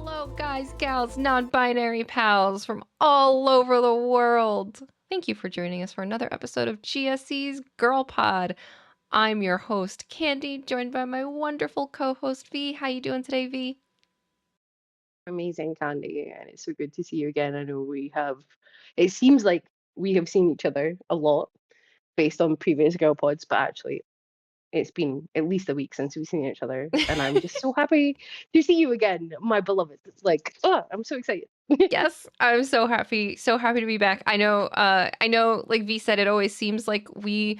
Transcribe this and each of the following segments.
Hello, guys, gals, non-binary pals from all over the world. Thank you for joining us for another episode of GSC's Girl Pod. I'm your host, Candy, joined by my wonderful co-host, V. How you doing today, V? Amazing, Candy, and it's so good to see you again. I know it seems like we have seen each other a lot based on previous girl pods, but actually, it's been at least a week since we've seen each other, and I'm just so happy to see you again, my beloved. It's like, oh, I'm so excited. Yes, I'm so happy to be back. I know, like V said, it always seems like we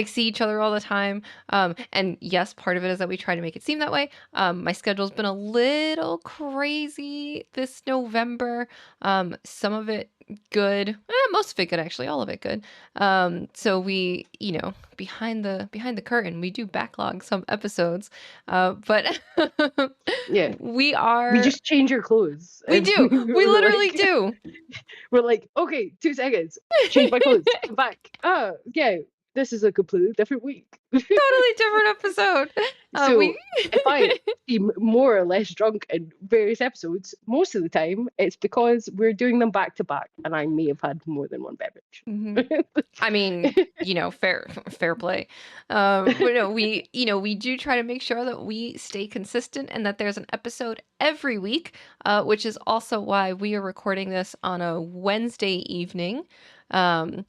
see each other all the time. And yes, part of it is that we try to make it seem that way. My schedule's been a little crazy this November. Some of it good, most of it good actually, all of it good. So we, behind the curtain, we do backlog some episodes. But Yeah, we we are just change our clothes we every. do. We We're literally like, do. we're like, okay, 2 seconds, change my clothes, come back. Oh, yeah, this is a completely different week. Totally different episode. We So if I seem more or less drunk in various episodes, most of the time it's because we're doing them back to back, and I may have had more than one Mhm. beverage. I mean, fair play. But no, we do try to make sure that we stay consistent and that there's an episode every week, which is also why we are recording this on a Wednesday evening. Um,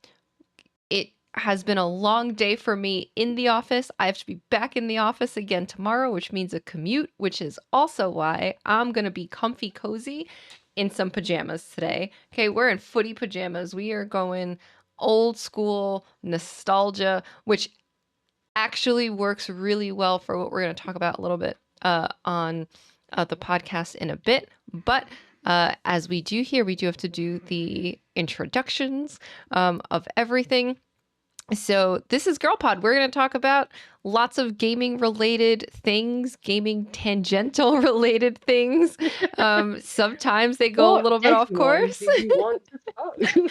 it has been a long day for me in the office. I have to be back in the office again tomorrow, which means a commute, which is also why I'm going to be comfy cozy in some pajamas today. Okay, we're in footy pajamas. We are going old school nostalgia, which actually works really well for what we're going to talk about a little bit on the podcast in a bit. But as we do here, we do have to do the introductions of everything. So this is Girl Pod. We're going to talk about lots of gaming related things, gaming tangential related things. Sometimes they go a What little bit off everyone course. do you want to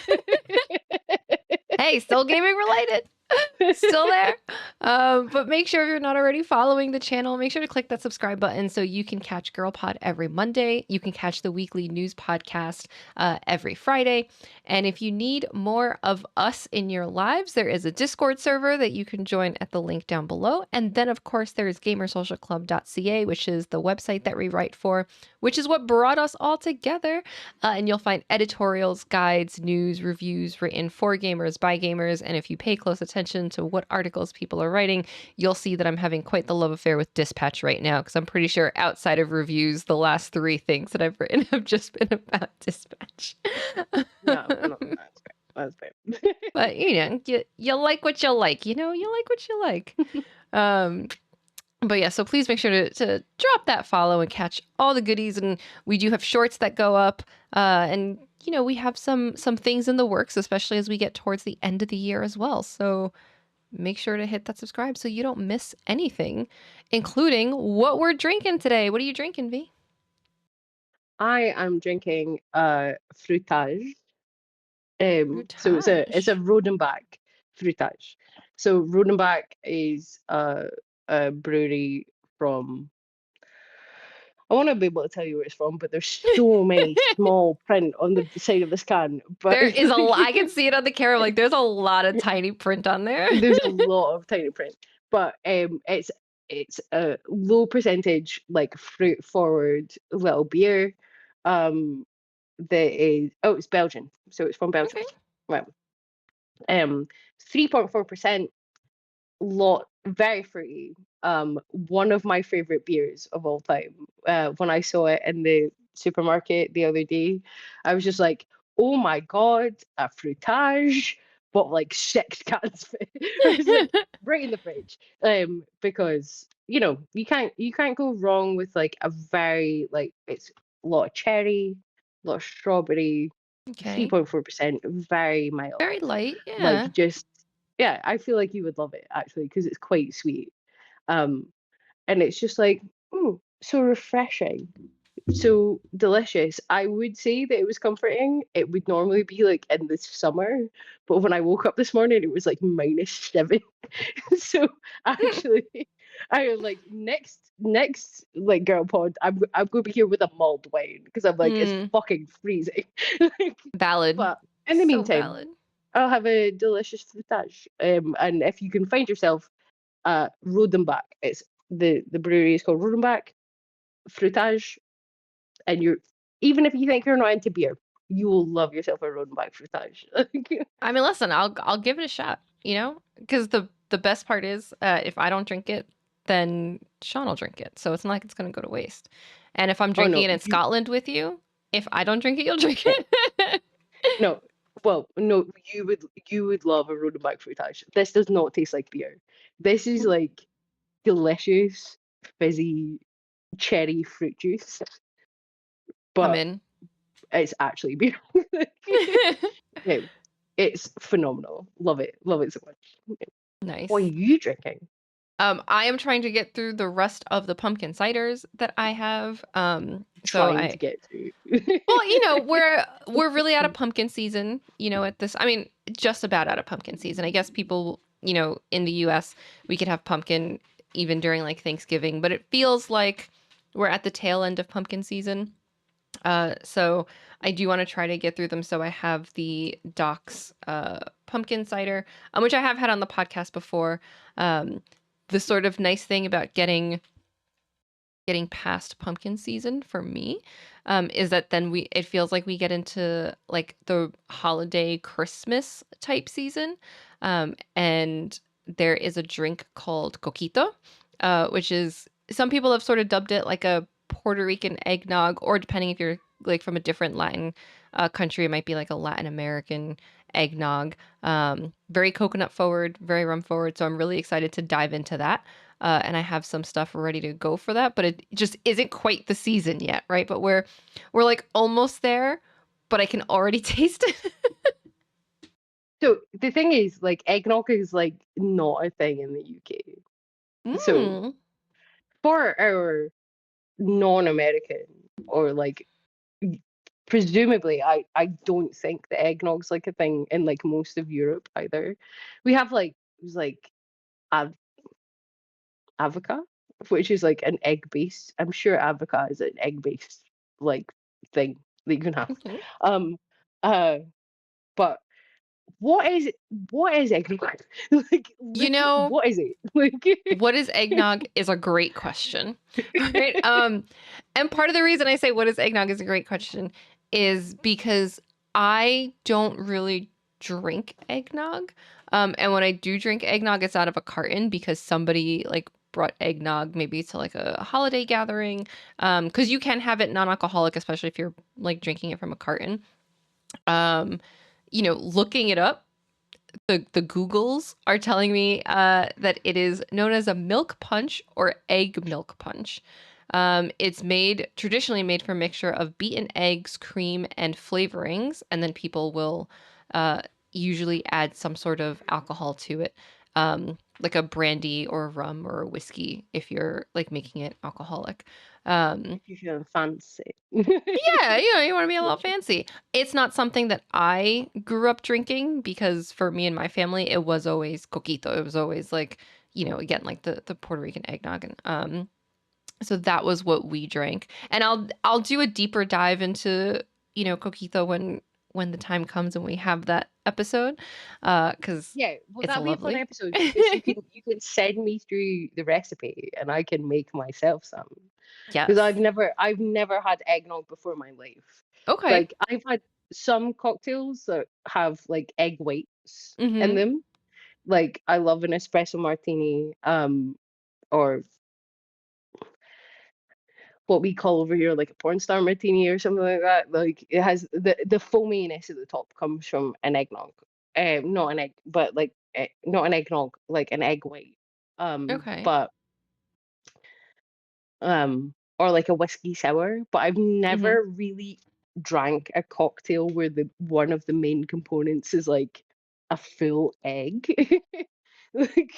Hey, still gaming related. fuck? Still there. But make sure if you're not already following the channel, make sure to click that subscribe button so you can catch Girl Pod every Monday. You can catch the weekly news podcast every Friday. And if you need more of us in your lives, there is a Discord server that you can join at the link down below. And then, of course, there is gamersocialclub.ca, which is the website that we write for, which is what brought us all together. And you'll find editorials, guides, news, reviews written for gamers by gamers. And if you pay close attention to what articles people are writing, you'll see that I'm having quite the love affair with Dispatch right now, because I'm pretty sure outside of reviews, the last three things that I've written have just been about Dispatch. No, that's fair. That's fair. But you like what you like, you like what you like. Um, but yeah, so please make sure to drop that follow and catch all the goodies. And we do have shorts that go up. And we have some things in the works, especially as we get towards the end of the year as well. So make sure to hit that subscribe so you don't miss anything, including what we're drinking today. What are you drinking, V? I am drinking fruitage. So it's a Fruitage. Rodenbach fruitage. So Rodenbach is a brewery from. I want to be able to tell you where it's from, but there's so many small print on the side of this can. But There is a lot. I can see it on the camera. Like there's a lot of tiny print on there. there's a lot of tiny print. But it's a low percentage, like fruit forward little beer. Um, it's Belgian, so it's from Belgium. Okay. Right. 3.4%, lot very fruity. One of my favorite beers of all time. When I saw it in the supermarket the other day, I was just like, "Oh my god, a fruitage!" But like 6 cans. I was like, right in the fridge. Because you can't go wrong with like a very like it's a lot of cherry, a lot of strawberry, Okay. 3.4%, very mild. Very light. Like Yeah. just yeah, I feel like you would love it actually because it's quite sweet. Um, and it's just like, so refreshing, so delicious. I would say that it was comforting. It would normally be like in the summer, but when I woke up this morning, it was like -7. So actually, I like next like girl pod. I'm going to be here with a mulled wine because I'm like it's Mm, fucking freezing. Like, valid. but in the So meantime, valid. I'll have a delicious fruitage. And if you can find yourself Rodenbach, it's the brewery is called Rodenbach Fruitage, and you're even if you think you're not into beer, you will love yourself a Rodenbach Fruitage. I mean, listen, I'll give it a shot, you know? Because the best part is, if I don't drink it, then Sean will drink it. So it's not like it's gonna go to waste. And if I'm Oh drinking no, it in you Scotland with you, if I don't drink it, you'll drink yeah. it. No, well, no, you would love a Rodenbach Fruitage. This does not taste like beer. This is like delicious, fizzy cherry fruit juice, I'm but in. it's actually beer. Yeah, it's phenomenal. Love it so much. What are Nice. you drinking? I am trying to get through the rest of the pumpkin ciders that I have. So Trying I to get to. Well, we're really out of pumpkin season, at this I mean, just about out of pumpkin season. I guess people, in the US, we could have pumpkin even during like Thanksgiving, but it feels like we're at the tail end of pumpkin season. So I do want to try to get through them. So I have the Doc's pumpkin cider, which I have had on the podcast before. Um, the sort of nice thing about getting past pumpkin season for me, is that then it feels like we get into like the holiday Christmas type season. And there is a drink called coquito, which is, some people have sort of dubbed it like a Puerto Rican eggnog, or depending if you're like from a different Latin country, it might be like a Latin American eggnog. Very coconut forward, very rum forward. So I'm really excited to dive into that. And I have some stuff ready to go for that, but it just isn't quite the season yet, right? But we're like almost there, but I can already taste it. So the thing is, like, eggnog is like not a thing in the UK. So Mm. for our non-American or like presumably I don't think the eggnog's like a thing in like most of Europe either. We have like it was like av avoca, which is like an egg based. I'm sure avoca is an egg based like thing that you can have. Mhm. Um uh but what is eggnog? Like You literally know, what is it? Like what is eggnog is a great question, right? And part of the reason I say what is eggnog is a great question is because I don't really drink eggnog. And when I do drink eggnog, it's out of a carton because somebody like brought eggnog maybe to like a holiday gathering. Because you can have it non-alcoholic, especially if you're like drinking it from a carton. Um, looking it up, the Googles are telling me that it is known as a milk punch or egg milk punch. It's traditionally made from a mixture of beaten eggs, cream, and flavorings, and then people will uh, usually add some sort of alcohol to it, like a brandy or a rum or a whiskey if you're like making it alcoholic. Um, if you're feeling fancy. yeah, you want to be a little fancy. It's not something that I grew up drinking because for me and my family, it was always coquito. It was always like, again, like the Puerto Rican eggnog. And so that was what we drank. And I'll do a deeper dive into, coquito when the time comes and we have that episode, because Yeah, well, it's that'll be a fun lovely. episode because you can send me through the recipe and I can make myself some. Because I've Yes. never I've never had eggnog before in my life. Okay. Like I've had some cocktails that have like egg whites in Mm-hmm. them. Like I love an espresso martini, or what we call over here like a porn star martini or something like that. Like it has the foaminess at the top comes from an eggnog. Not an egg, but like not an eggnog, like an egg white. Okay. But or like a whiskey sour. But I've Mm-hmm. never really drank a cocktail where the one of the main components is like a full egg. Like,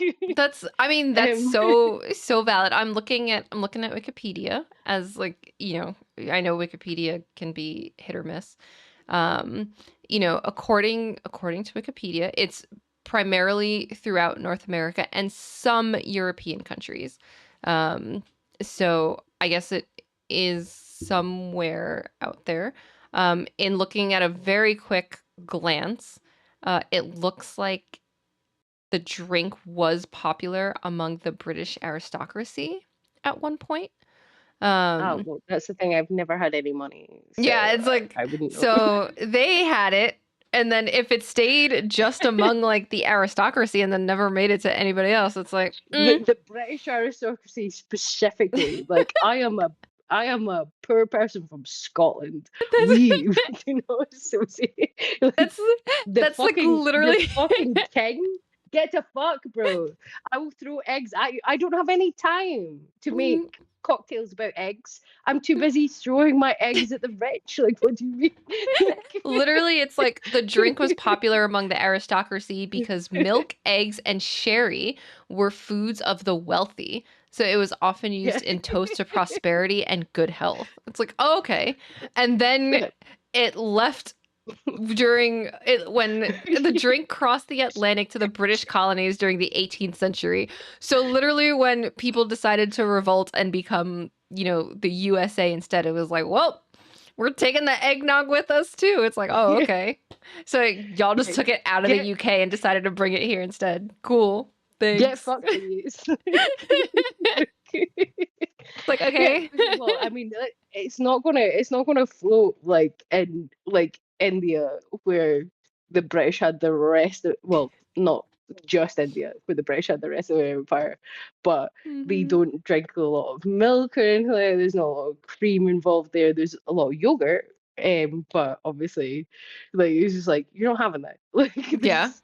I mean, that's um, so valid. I'm looking at Wikipedia as like, I know Wikipedia can be hit or miss. Um, according to Wikipedia, it's primarily throughout North America and some European countries. Um, so I guess it is somewhere out there. In looking at a very quick glance, it looks like the drink was popular among the British aristocracy at one point. Oh, Um, well, that's the thing. I've never had any money, yeah, so it's like, I wouldn't know. so they had it, and then if it stayed just among like the aristocracy and then never made it to anybody else, it's like, The British aristocracy specifically, like I am a poor person from Scotland. We you know associate like that's that's like the literally fucking king. Get to fuck, bro. I will throw eggs at you. I don't have any time to make cocktails about eggs. I'm too busy throwing my eggs at the rich. Like, what do you mean? literally, it's like the drink was popular among the aristocracy because milk, eggs, and sherry were foods of the wealthy. So it was often Yeah. used in toast to prosperity and good health. It's like, oh, okay. And then it left during it when the drink crossed the Atlantic to the British colonies during the 18th century. So literally when people decided to revolt and become, the USA instead, it was like, well, we're taking the eggnog with us too. It's like, oh, Yeah. okay. So y'all just took it out of the Get UK and decided to bring it here instead. Cool. get Thanks. fucked, please. It's like, Yeah, okay. well, I mean, it's not gonna float like India, where the British had the rest of, well, not just India, where the British had the rest of their empire, but they Mhm. don't drink a lot of milk or anything like that. There's not a lot of cream involved there. There's a lot of yogurt, but obviously, like it's just like you're not having that. Like Yeah. this,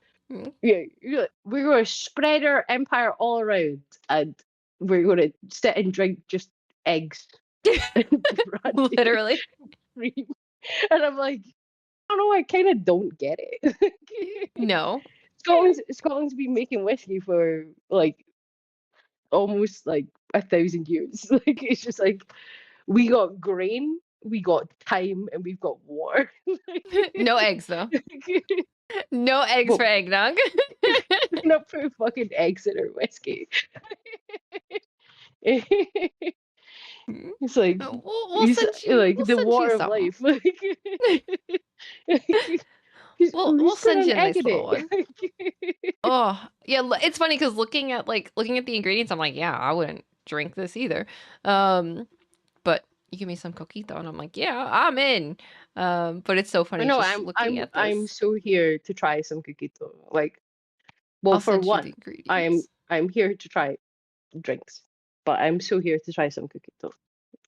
yeah, you're like, we're going to spread our empire all around, and we're going to sit and drink just eggs and brandy and Literally. cream. And I'm like, I don't know, I kind of don't get it. No. Scotland's been making whiskey for like almost like 1,000 years. Like it's just like we got grain, we got time, and we've got water. No eggs though. No eggs for Well, eggnog. we're not putting fucking eggs in our whiskey. It's like We'll he's send you. like We'll the send you water of some. life. Like We'll just put send an you a egg nice in little one. it. Oh, yeah. It's funny because looking at the ingredients, I'm like, yeah, I wouldn't drink this either. Um, but you give me some coquito, and I'm like, yeah, I'm in. But it's so I funny know just looking at I'm this. so here to try some coquito. Like, well, I'll for send you the one, ingredients. I'm here to try drinks, but I'm so here to try some coquito.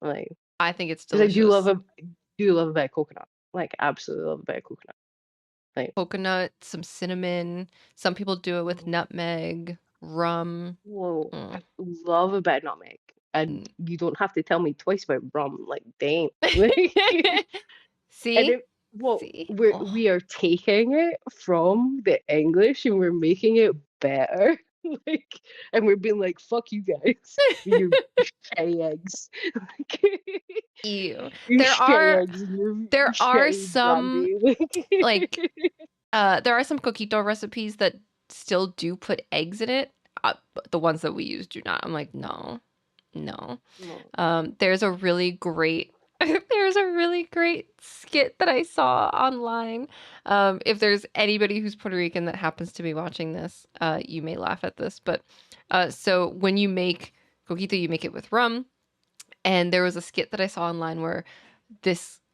Like, I think it's because I delicious. do love a bit of coconut. Like, absolutely love a bit of coconut. Like, Coconut, some cinnamon. Some people do it with nutmeg, rum. whoa, I Mm. love a bit of nutmeg. And Mm. you don't have to tell me twice about rum. Like, damn. Like, and See? it, well, See? we Oh. are taking it from the English and we're making it better. Like, and we're being like, fuck you guys, you shitty eggs. Like, Ew. you There shitty are eggs and your there are shitty some brandy. Like, like there are some coquito recipes that still do put eggs in it. But the ones that we use do not. I'm like, no, no. no. There's a really great there's a really great skit that I saw online. If there's anybody who's Puerto Rican that happens to be watching this, you may laugh at this, but so when you make coquito, you make it with rum. And there was a skit that I saw online where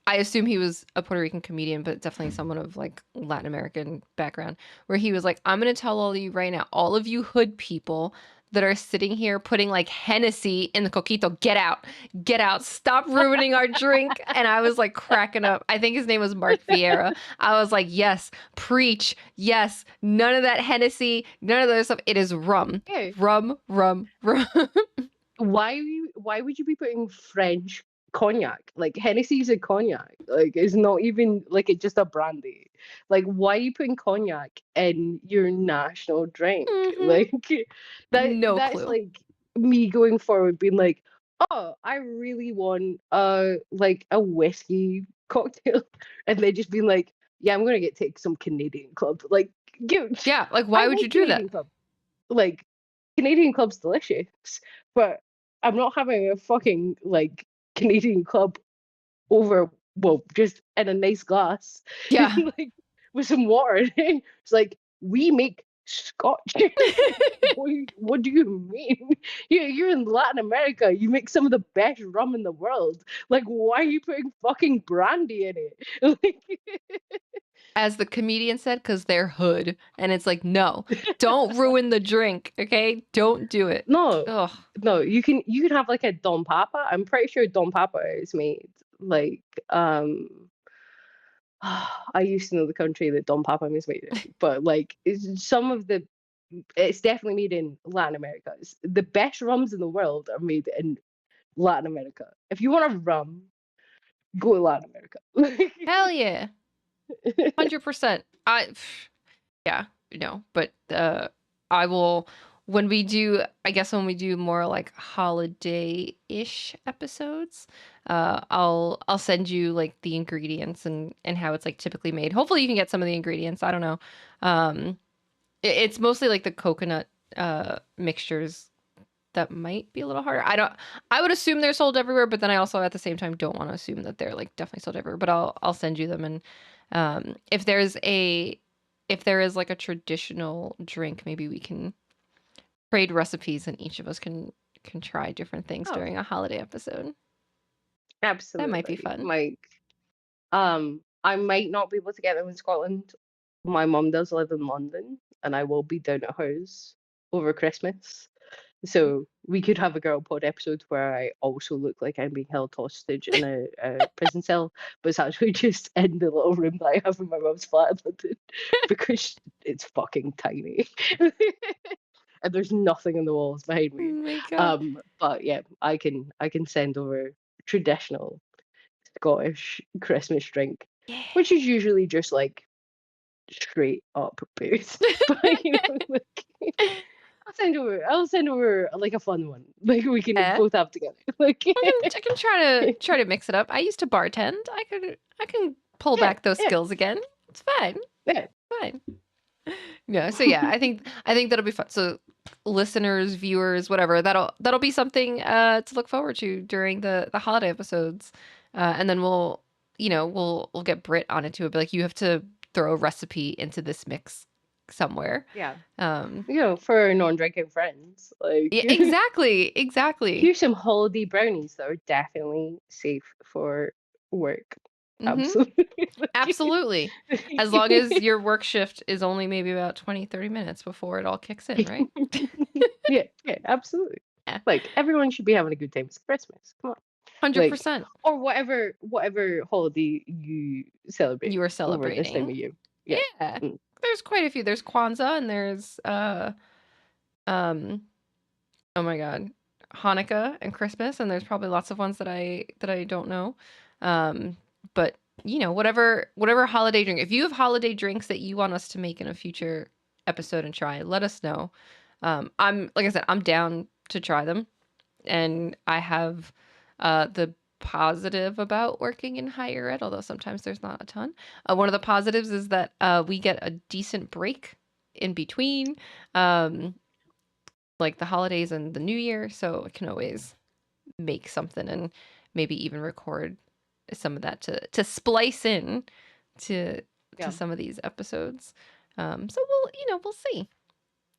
I assume he was a Puerto Rican comedian, but definitely someone of like Latin American background, where he was like, I'm going to tell all of you right now, all of you hood people that are sitting here putting like Hennessy in the coquito, get out, stop ruining our drink. And I was like cracking up. I think his name was Mark Vieira. I was like, yes, preach. Yes, none of that Hennessy, none of that stuff. It is rum. Yeah. Rum, rum, rum. Why would you be putting French cognac? Like Hennessy's a cognac. Like it's not even like it's just a brandy. Like why are you putting cognac in your national drink? Hmm. Like No that's clue. like me going forward being like, oh, I really want like a whiskey cocktail, and they just being like, yeah, I'm gonna take some Canadian Club. Like Yeah, like, I why would you like do that? Canadian Club. Like, Canadian Club's delicious, but I'm not having a fucking like Canadian Club over, well, just in a nice glass, Yeah. like with some water. It's like we make scotch. Like, what do you mean? You're in Latin America. You make some of the best rum in the world. Like, why are you putting fucking brandy in it? Like, As the comedian said, because they're hood. And it's like, no, don't ruin the drink, okay? Don't do it. no, Ugh. no, you can have like a Don Papa. I'm pretty sure Don Papa is made like I used to know the country that Don Papa was made in, but like some of the it's definitely made in Latin America. The best rums in the world are made in Latin America. If you want a rum, go to Latin America. Hell yeah. 100%. Yeah, no, but I will when we do more like holiday-ish episodes, I'll send you like the ingredients and how it's like typically made. Hopefully you can get some of the ingredients. I don't know. It's mostly like the coconut mixtures that might be a little harder. I would assume they're sold everywhere, but then I also at the same time don't want to assume that they're like definitely sold everywhere, but I'll send you them. And if there is like a traditional drink, maybe we can trade recipes and each of us can try different things Oh, during a holiday episode. That might be absolutely. fun. Like, I might not be able to get them in Scotland. My mum does live in London, and I will be down at hers over Christmas. So we could have a girl pod episode where I also look like I'm being held hostage in a prison cell, but it's actually just in the little room that I have in my mum's flat in London because it's fucking tiny. And there's nothing in the walls behind Oh me. my God. But yeah, I can send over traditional Scottish Christmas drink, Yeah. which is usually just like straight up booze. But like I'll send over like a fun one. Like we can Yeah. both have together. Like I can try to mix it up. I used to bartend. I can pull yeah, back those yeah, skills again. It's fine. yeah. Fine. No, so yeah, I think that'll be fun. So listeners, viewers, whatever, that'll be something to look forward to during the holiday episodes. And then we'll get Brit on it too. But like you have to throw a recipe into this mix somewhere. Yeah. Um For our non-drinking friends, like yeah, exactly, exactly. here's some holiday brownies that are definitely safe for work. Mm-hmm. Absolutely. Absolutely. As long as your work shift is only maybe about 20, 30 minutes before it all kicks in, right? Yeah, yeah, absolutely. Yeah. Like everyone should be having a good time. It's Christmas. Come on. Like 100%. or whatever holiday you celebrate You are over this time celebrating. of year. Yeah. Yeah. Mm. There's quite a few. There's Kwanzaa and there's um oh my God, Hanukkah and Christmas, and there's probably lots of ones that I don't know. Um but whatever holiday drink. If you have holiday drinks that you want us to make in a future episode and try, let us know. I'm like I said, I'm down to try them. And I have the positive about working in higher ed, although sometimes there's not a ton. One of the positives is that we get a decent break in between, um, like the holidays and the new year, so I can always make something and maybe even record some of that to splice in to Yeah. some of these episodes. So we'll see.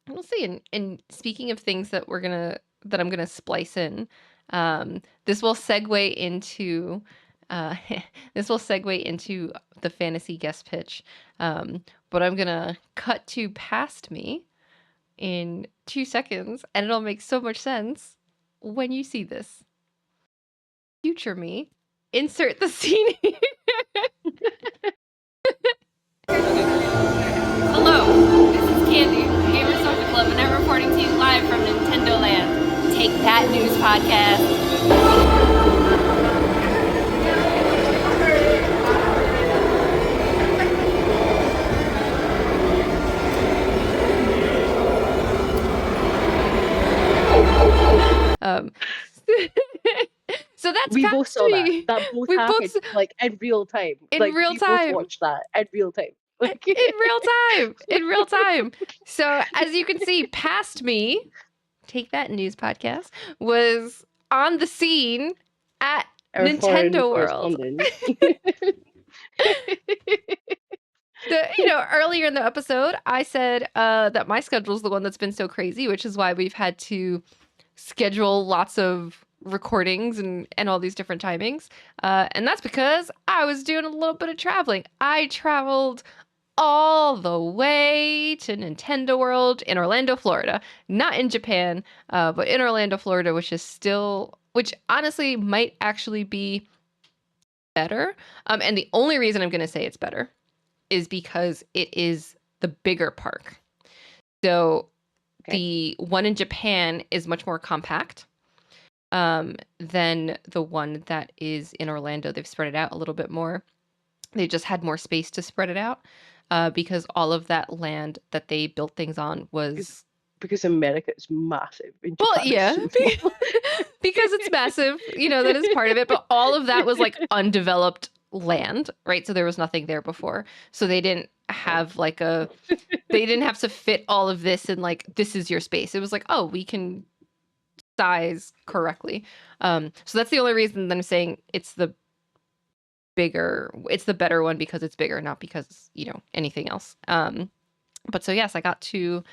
We'll see. And speaking of things that I'm gonna splice in, this will segue into uh, this will segue into the fantasy guest pitch. But I'm gonna cut to past me in 2 seconds, and it'll make so much sense when you see this. Future me, insert the scene. Hello, this is Candy from Gamer Social Club, and I'm reporting to you live from Nintendo Land. Take that, news podcast. Um, so that's We both past saw that. me. That both We both happened like in real time. in Like real we both time. watched that in real time. Like, In real time. In real time. So as you can see, past me, Take That News podcast, was on the scene at our foreign Nintendo World. correspondent. Earlier in the episode, I said that my schedule is the one that's been so crazy, which is why we've had to schedule lots of recordings and all these different timings. And that's because I was doing a little bit of traveling. I traveled all the way to Nintendo World in Orlando, Florida. Not in Japan, but in Orlando, Florida, which honestly might actually be better. And the only reason I'm going to say it's better is because it is the bigger park. So Okay. the one in Japan is much more compact than the one that is in Orlando. They've spread it out a little bit more. They just had more space to spread it out because all of that land that they built things on was... Because America is massive and Well, Japan yeah, is so small. because it's massive, that is part of it. But all of that was like undeveloped land, right? So there was nothing there before. So they didn't have they didn't have to fit all of this in like, this is your space. It was like, oh, we can size correctly. So that's the only reason that I'm saying it's the better one, because it's bigger, not because, anything else. But so yes, I got to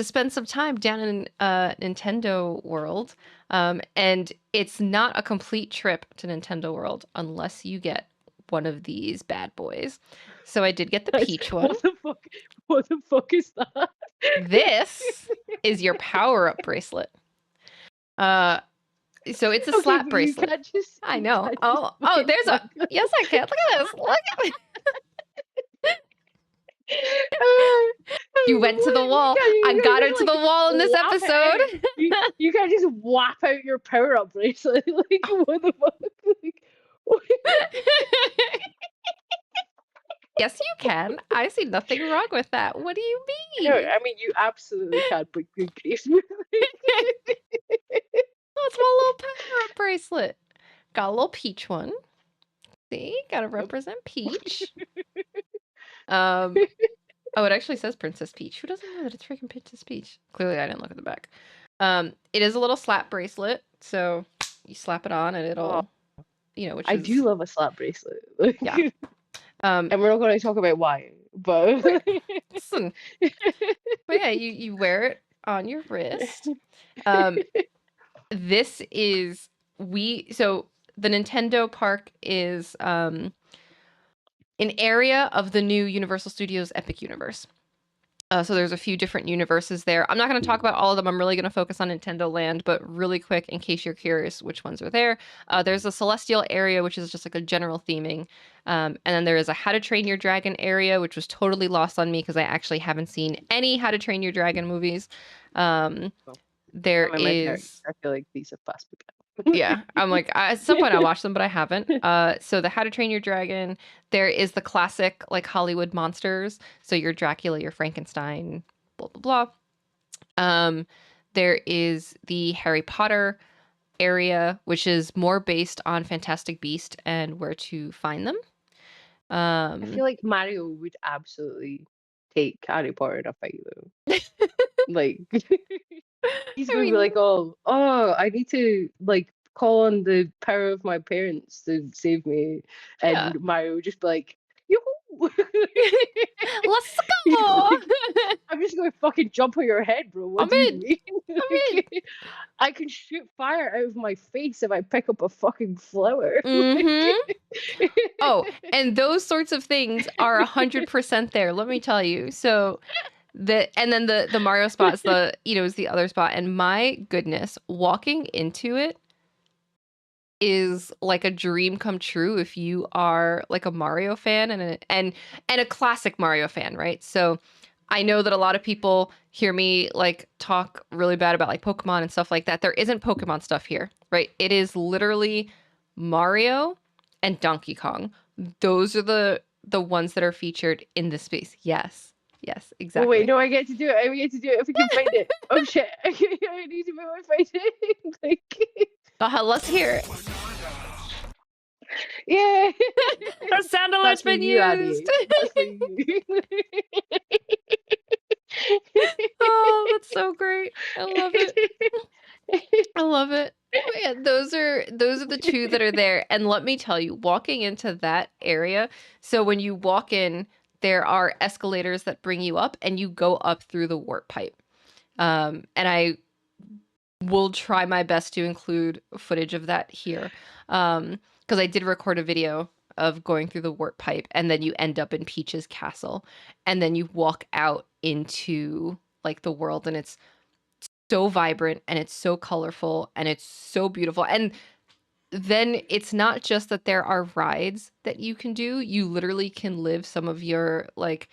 spend some time down in Nintendo World. And it's not a complete trip to Nintendo World unless you get one of these bad boys. So I did get the Peach one. What the fuck? What the fuck is that? This is your power-up bracelet. So it's a Okay, slap but bracelet. You can't just, I know. can't Oh, just there's a... fucking Yes, I can. Look at this. Look at me. You went to the wall. I got her to the wall in this episode. You can't just whap out your power up bracelet. Like, what the fuck? Like, Yes, you can. I see nothing wrong with that. What do you mean? no, I mean, you absolutely can, but good grief. That's my little power-up bracelet. Got a little Peach one. See? Gotta represent Peach. Oh, it actually says Princess Peach. Who doesn't know that it's freaking Princess Peach? Clearly, I didn't look at the back. It is a little slap bracelet, so you slap it on and it'll, which I do love a slap bracelet. Like, yeah. And we're not going to talk about why, but listen. But yeah, you wear it on your wrist. This is so the Nintendo Park is an area of the new Universal Studios Epic Universe. So there's a few different universes there. I'm not going to talk about all of them. I'm really going to focus on Nintendo Land, but really quick, in case you're curious which ones are there, there's a Celestial area, which is just like a general theming. And then there is a How to Train Your Dragon area, which was totally lost on me because I actually haven't seen any How to Train Your Dragon movies. There is... I feel like these have passed me by. Yeah, I'm like, at some point I watched them, but I haven't. So the How to Train Your Dragon, there is the classic like Hollywood monsters. So your Dracula, your Frankenstein, blah blah blah. There is the Harry Potter area, which is more based on Fantastic Beast and where to find them. I feel like Mario would absolutely take Harry Potter in a fight though. Like, he's gonna be like, oh, I need to like call on the power of my parents to save me, and Mario would just be like, yoo-hoo! Let's go! I'm just gonna fucking jump on your head, bro. What do you mean? I'm in. I can shoot fire out of my face if I pick up a fucking flower. Mm-hmm. Oh, and those sorts of things are 100% there. Let me tell you. So and then the Mario spot is is the other spot. And my goodness, walking into it is like a dream come true if you are like a Mario fan and a classic Mario fan, right? So I know that a lot of people hear me like talk really bad about like Pokemon and stuff like that. There isn't Pokemon stuff here, right? It is literally Mario and Donkey Kong. Those are the ones that are featured in this space. Yes, exactly. Oh wait, no, I get to do it. I get to do it if we can find it. Oh shit! I need to move my find it. Like, let's hear it. Yeah. The sound That's alert's for been you, used. Abby. That's for you. Oh, that's so great. I love it. I love it. Oh, yeah, those are the two that are there. And let me tell you, walking into that area, so when you walk in, there are escalators that bring you up and you go up through the warp pipe. And I will try my best to include footage of that here. Because I did record a video of going through the warp pipe and then you end up in Peach's castle and then you walk out into like the world and it's so vibrant and it's so colorful and it's so beautiful. And then it's not just that there are rides that you can do, you literally can live some of your like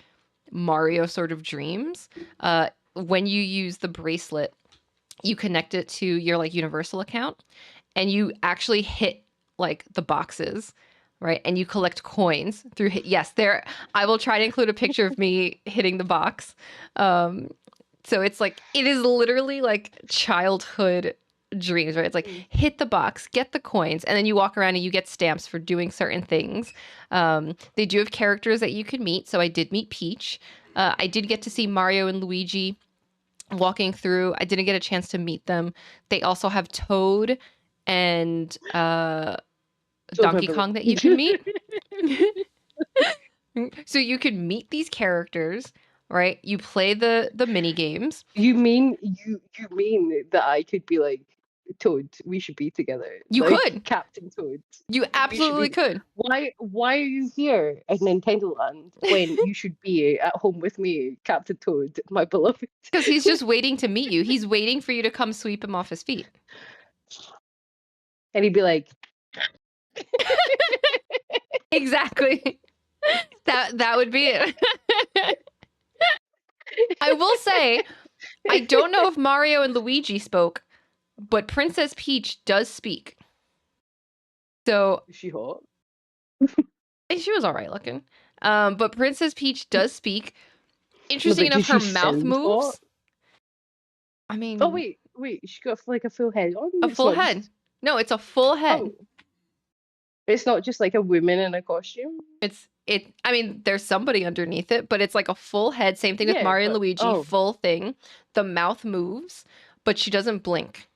Mario sort of dreams. When you use the bracelet, you connect it to your like Universal account and you actually hit like the boxes, right? And you collect coins through yes, there I will try to include a picture of me hitting the box. Um so it's like it is literally like childhood dreams, right? It's like Mm. hit the box, get the coins, and then you walk around and you get stamps for doing certain things. They do have characters that you can meet. So I did meet Peach. I did get to see Mario and Luigi walking through. I didn't get a chance to meet them. They also have Toad and So my Donkey beloved. Kong that you can meet. So you can meet these characters, right? You play the mini games. You mean that I could be like, Toad, we should be together. You Like could. Captain Toad. You We should absolutely be. could. Why are you here at Nintendo Land when you should be at home with me, Captain Toad, my beloved? Because he's just waiting to meet you. He's waiting for you to come sweep him off his feet. And he'd be like, Exactly. That would be it. I will say, I don't know if Mario and Luigi spoke, but Princess Peach does speak. So is she hot? she was all right looking. But Princess Peach does speak. No, Interesting but enough, did her she mouth sound hot? moves. I Oh mean, wait, she got like a full head on. a It's full not head. just. No, it's a full head. Oh, it's not just like a woman in a costume. I mean, there's somebody underneath it, but it's like a full head. Same thing with Yeah, Mario and but Luigi, oh, full thing. The mouth moves, but she doesn't blink.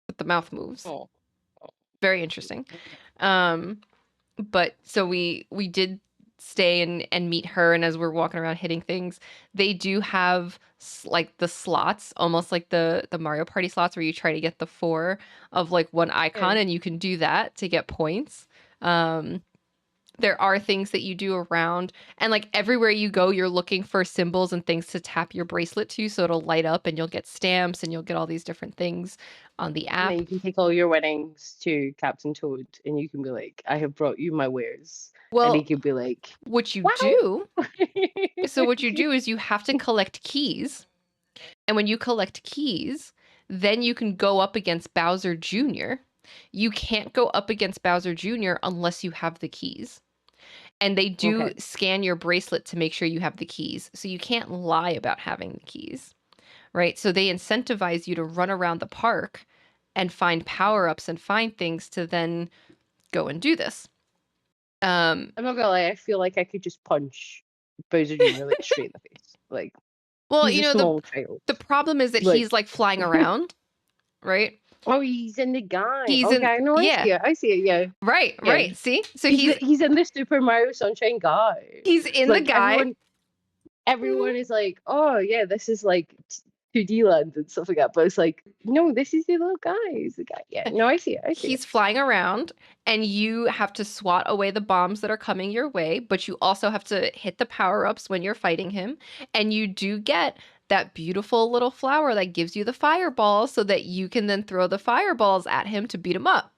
But the mouth moves. oh, oh, Very interesting. okay. Um, but so we did stay and meet her, and as we're walking around hitting things, they do have like the slots, almost like the Mario Party slots where you try to get the four of like one Yeah. icon, and you can do that to get points. Um, there are things that you do around, and like everywhere you go, you're looking for symbols and things to tap your bracelet to, so it'll light up, and you'll get stamps, and you'll get all these different things on the And then app. you can take all your winnings to Captain Toad, and you can be like, "I have brought you my wares," and he Well, could be like, what you do "Wow!" so what you do is you have to collect keys. And when you collect keys, then you can go up against Bowser Jr. You can't go up against Bowser Jr. unless you have the keys. And they do Okay. scan your bracelet to make sure you have the keys. So you can't lie about having the keys, right? So they incentivize you to run around the park and find power ups and find things to then go and do this. I'm not gonna lie, I feel like I could just punch Bowser Jr. like straight in the face. Like Well, he's a small child. the problem is that Like, he's like flying around, right? oh, he's in the guy. He's in Okay, no, I yeah, see it. I see it. Yeah, right, yeah. right. See? So He's in the Super Mario Sunshine guy. he's in the Like guy. everyone is like, oh yeah, this is like 2D land and stuff like that. But it's like, no, this is the little guy. He's the guy. Yeah, no, I see it. I see it. He's flying around and you have to swat away the bombs that are coming your way, but you also have to hit the power-ups when you're fighting him. And you do get that beautiful little flower that gives you the fireballs so that you can then throw the fireballs at him to beat him up.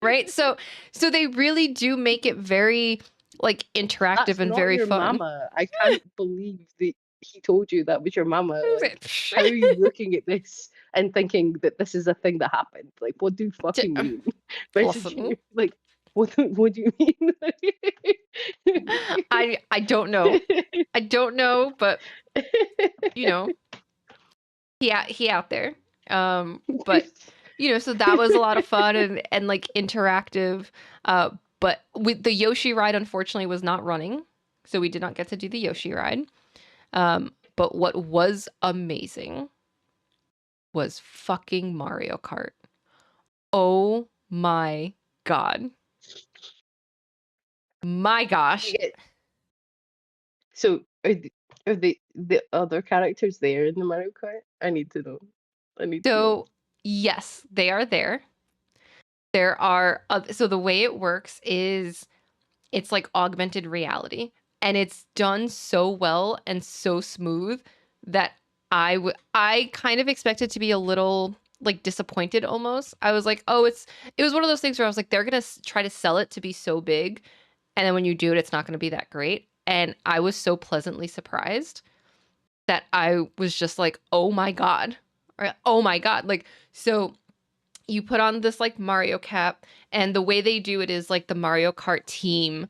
Right? So they really do make it very like interactive That's and not very your fun. mama. I can't believe that he told you that was your mama. Like, Psh. how are you looking at this and thinking that this is a thing that happened? Like, what do you fucking mean? Message Listen, you. Like, what do you mean? I don't know. I don't know, but you know, he out there. But So that was a lot of fun and like interactive. But with the Yoshi ride, unfortunately, was not running, so we did not get to do the Yoshi ride. But what was amazing was fucking Mario Kart. Oh my God. My gosh. Yeah. So are the other characters there in the Mario Kart? I need to know. I need to know. So, yes, they are there. There are, so the way it works is it's like augmented reality, and it's done so well and so smooth that I kind of expected to be a little like disappointed almost. I was like, oh, it was one of those things where I was like, they're gonna try to sell it to be so big, and then when you do it, it's not gonna be that great. And I was so pleasantly surprised that I was just like, oh my God. Or, oh my God. Like, so you put on this like Mario cap, and the way they do it is like the Mario Kart team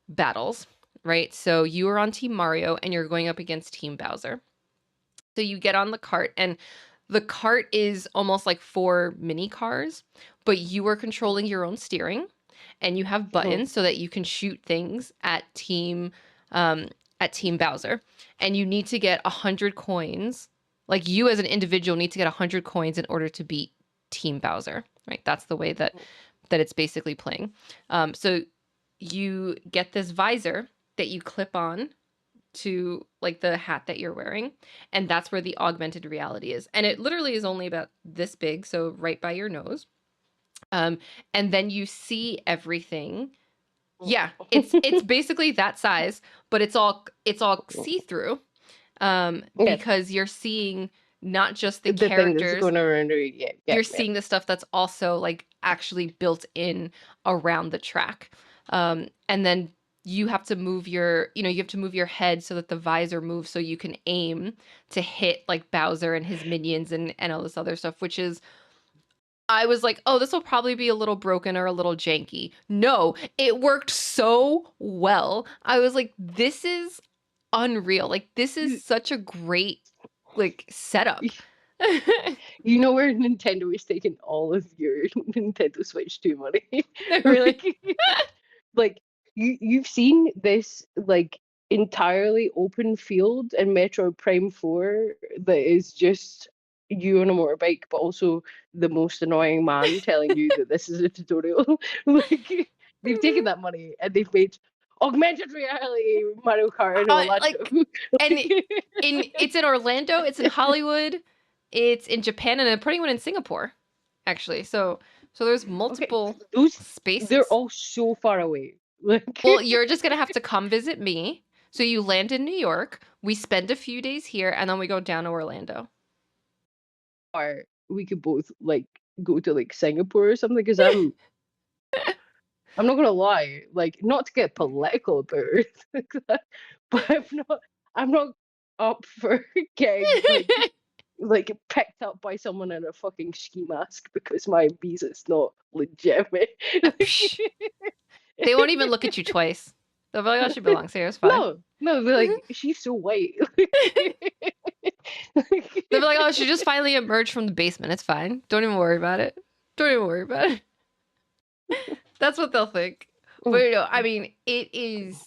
battles, right? So you are on Team Mario and you're going up against Team Bowser. So you get on the cart, and the cart is almost like four mini cars, but you are controlling your own steering, and you have Mhm. buttons so that you can shoot things um, at Team Bowser, and you need to get 100 coins. Like you as an individual need to get 100 coins in order to beat Team Bowser, right? That's the way that it's basically playing. So you get this visor that you clip on to like the hat that you're wearing, and that's where the augmented reality is, and it literally is only about this big, so right by your nose. um and then you see everything. Yeah, it's basically that size, but it's all see-through, Yeah, because you're seeing not just the the thing that's characters, going around. Yeah, yeah, you're yeah. seeing the stuff that's also like actually built in around the track. And then you have to move you have to move your head so that the visor moves so you can aim to hit like Bowser and his minions and all this other stuff, which is, I was like, oh, this will probably be a little broken or a little janky. No, it worked so well. I was like, this is unreal. Like, this is You, such a great like setup. you know where Nintendo is taking all of your Nintendo Switch 2 money? Really. Like, like you've seen this like entirely open field in Metroid Prime 4 that is just you on a motorbike, but also the most annoying man telling you that this is a tutorial. Like they've taken that money and they've made augmented reality Mario Kart in Orlando. Like, and it's in Orlando, it's in Hollywood, it's in Japan, and I'm putting one in Singapore, actually. So there's Okay, multiple those they're spaces. all so far away. Like Well, you're just gonna have to come visit me. So you land in New York, we spend a few days here, and then we go down to Orlando. or we could both like go to like Singapore or something because I'm not gonna lie, like not to get political about it, but I'm not up for getting like picked up by someone in a fucking ski mask because my visa's not legitimate. Psh, they won't even look at you twice. They'll be like, oh, she belongs here, it's fine. No, they're like she's so white. They'll be like, oh, she just finally emerged from the basement, it's fine. Don't even worry about it. Don't even worry about it. That's what they'll think. But I mean, it is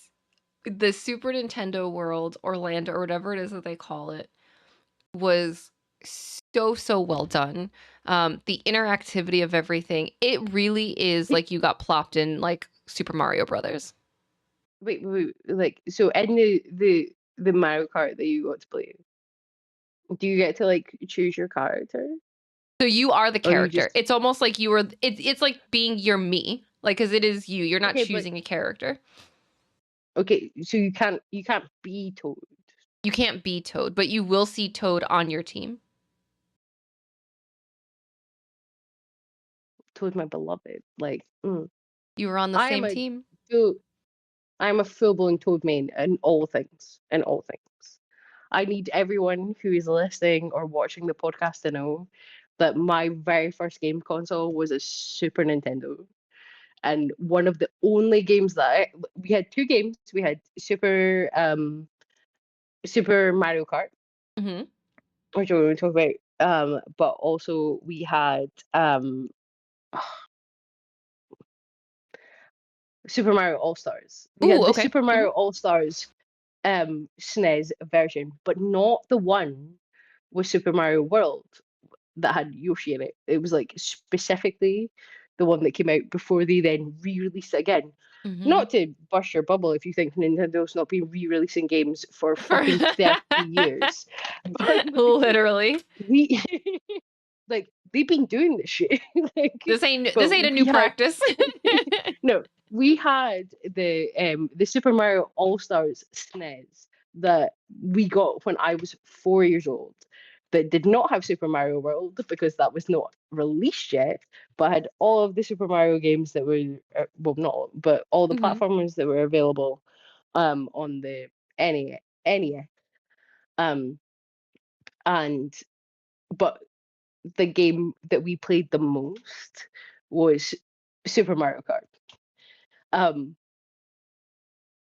the Super Nintendo World, Orlando, or whatever it is that they call it, was so well done. The interactivity of everything, it really is like you got plopped in like Super Mario Brothers. Wait, like so in the Mario Kart that you got to play, do you get to like choose your character, So you are the or you character. just It's almost like you were. It's like being your me, like because it is you. You're not okay? But choosing a character. okay, so you can't be Toad. You can't be Toad, but you will see Toad on your team. Toad, my beloved. Like You were on the I am same a team. full I'm a full-blown Toad main in all things. In all things. I need everyone who is listening or watching the podcast to know that my very first game console was a Super Nintendo. And one of the only games that we had two games. We had Super Mario Kart, Hmm. which we were talking about, But also we had Super Mario All Stars. We Ooh, had the okay. Super Mario All Stars SNES version, but not the one with Super Mario World that had Yoshi in it. It was like specifically the one that came out before they then re-released it again. Mm-hmm. Not to burst your bubble if you think Nintendo's not been re-releasing games for For fucking 30 years, but like literally. we like they've been doing this shit. Like, This but ain't a we new had practice. no, we had the Super Mario All Stars SNES that we got when I was 4 years old. That did not have Super Mario World because that was not released yet, but had all of the Super Mario games that were well, not all, but all the Hmm. platformers that were available on the NES. Um, and but the game that we played the most was Super Mario Kart. Um,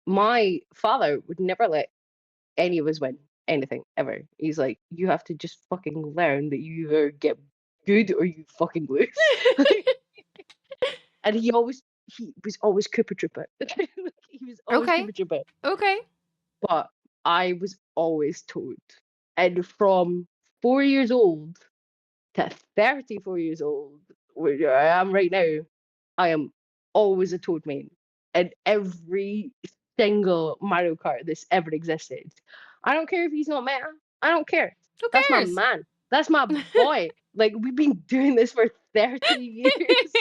my father would never let any of us win anything ever. He's like, you have to just fucking learn that you either get good or you fucking lose. And he was always Koopa Troopa. He was always Okay. Koopa Troopa. Okay. But I was always Toad. And from 4 years old to 34 years old, where I am right now, I am always a Toad main. And every single Mario Kart that's ever existed. I don't care if he's not meta. I don't care. Who That's my cares? man. That's my boy. Like we've been doing this for 30 years.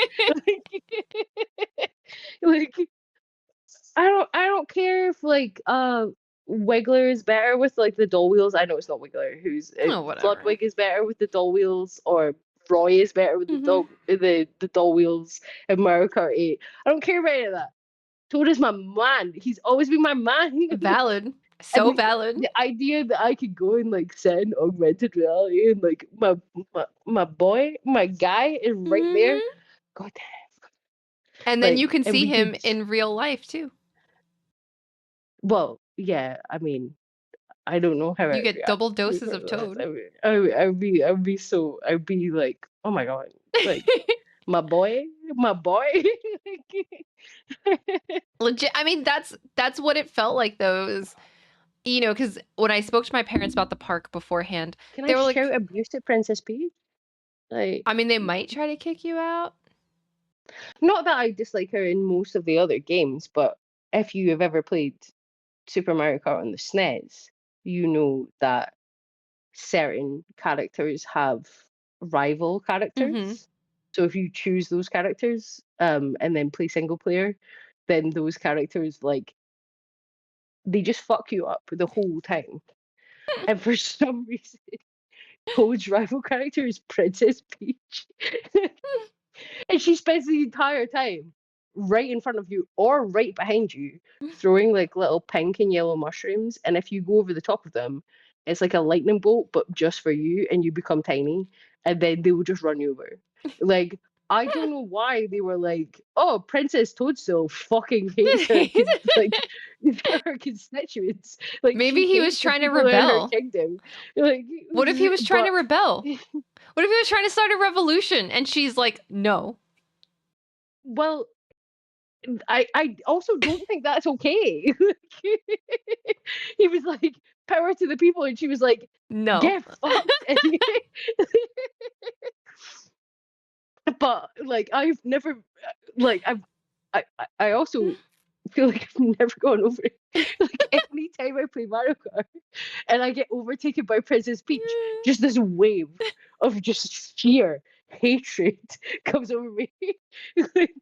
like I don't care if like Wiggler is better with like the doll wheels. I know it's not Wiggler. Who's Oh, whatever. Floodwig is better with the doll wheels, or Roy is better with the Hmm. dog the doll wheels in Mario Kart 8. I don't care about any of that. Toad is my man. He's always been my man. Valid. And So like valid. the idea that I could go and like sit in augmented reality and like my boy, my guy is right there. Hmm. God, And then you like can and see we him could. in real life too. Well, yeah. I mean, I don't know how I You would get react double to doses of that. Toad. I'd be like, oh my god, like my boy. Legit. I mean, that's what it felt like though. Is, because when I spoke to my parents about the park beforehand, Can I they were shout like, abuse at Princess Peach? Like, I mean, they might try to kick you out. not that I dislike her in most of the other games, but if you have ever played Super Mario Kart on the SNES, you know that certain characters have rival Hmm. characters. So if you choose those characters, and then play single player, then those characters like they just fuck you up the whole time. And for some reason, Toad's rival character is Princess Peach. And she spends the entire time right in front of you or right behind you, throwing like little pink and yellow mushrooms. And if you go over the top of them, it's like a lightning bolt, but just for you, and you become tiny, and then they will just run you over. Like, I don't know why they were like, oh, Princess Toadstool fucking hates her, like, her constituents. Like, she Maybe he was hates the trying to people in her rebel. kingdom. Like, What if he was trying to but rebel? What if he was trying to start a revolution? And she's like, no. well, I also don't think that's okay. He was like, power to the people, and she was like, No. get fucked. But like I've never like I also feel like I've never gone over it. Like anytime I play Mario Kart and I get overtaken by Princess Peach, just this wave of just sheer hatred comes over me. Like,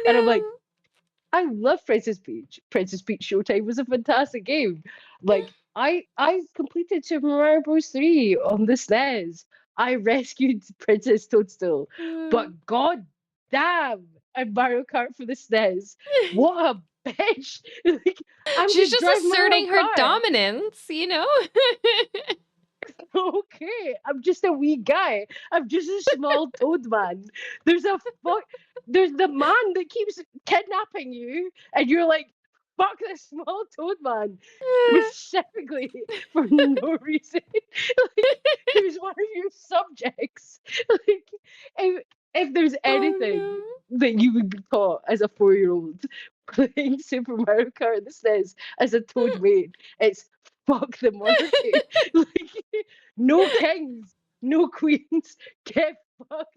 and I'm like, Oh I love Princess Peach. Princess Peach Showtime was a fantastic game. Like I completed Super Mario Bros. 3 on the SNES. I rescued Princess Toadstool. no. But god damn, and Mario Kart for the SNES. What a bitch. Like I'm She's just just driving my own asserting her car. dominance. Okay, I'm just a wee guy. I'm just a small toad man. There's a fuck. There's the man that keeps kidnapping you, and you're like, fuck this small toad man specifically for no reason. Like, who's one of your subjects? Like, if there's anything Oh that you would be taught as a 4-year-old playing Super Mario Kart that says as a toad main, it's fuck the monarchy. Like, no kings, no queens, get fucked.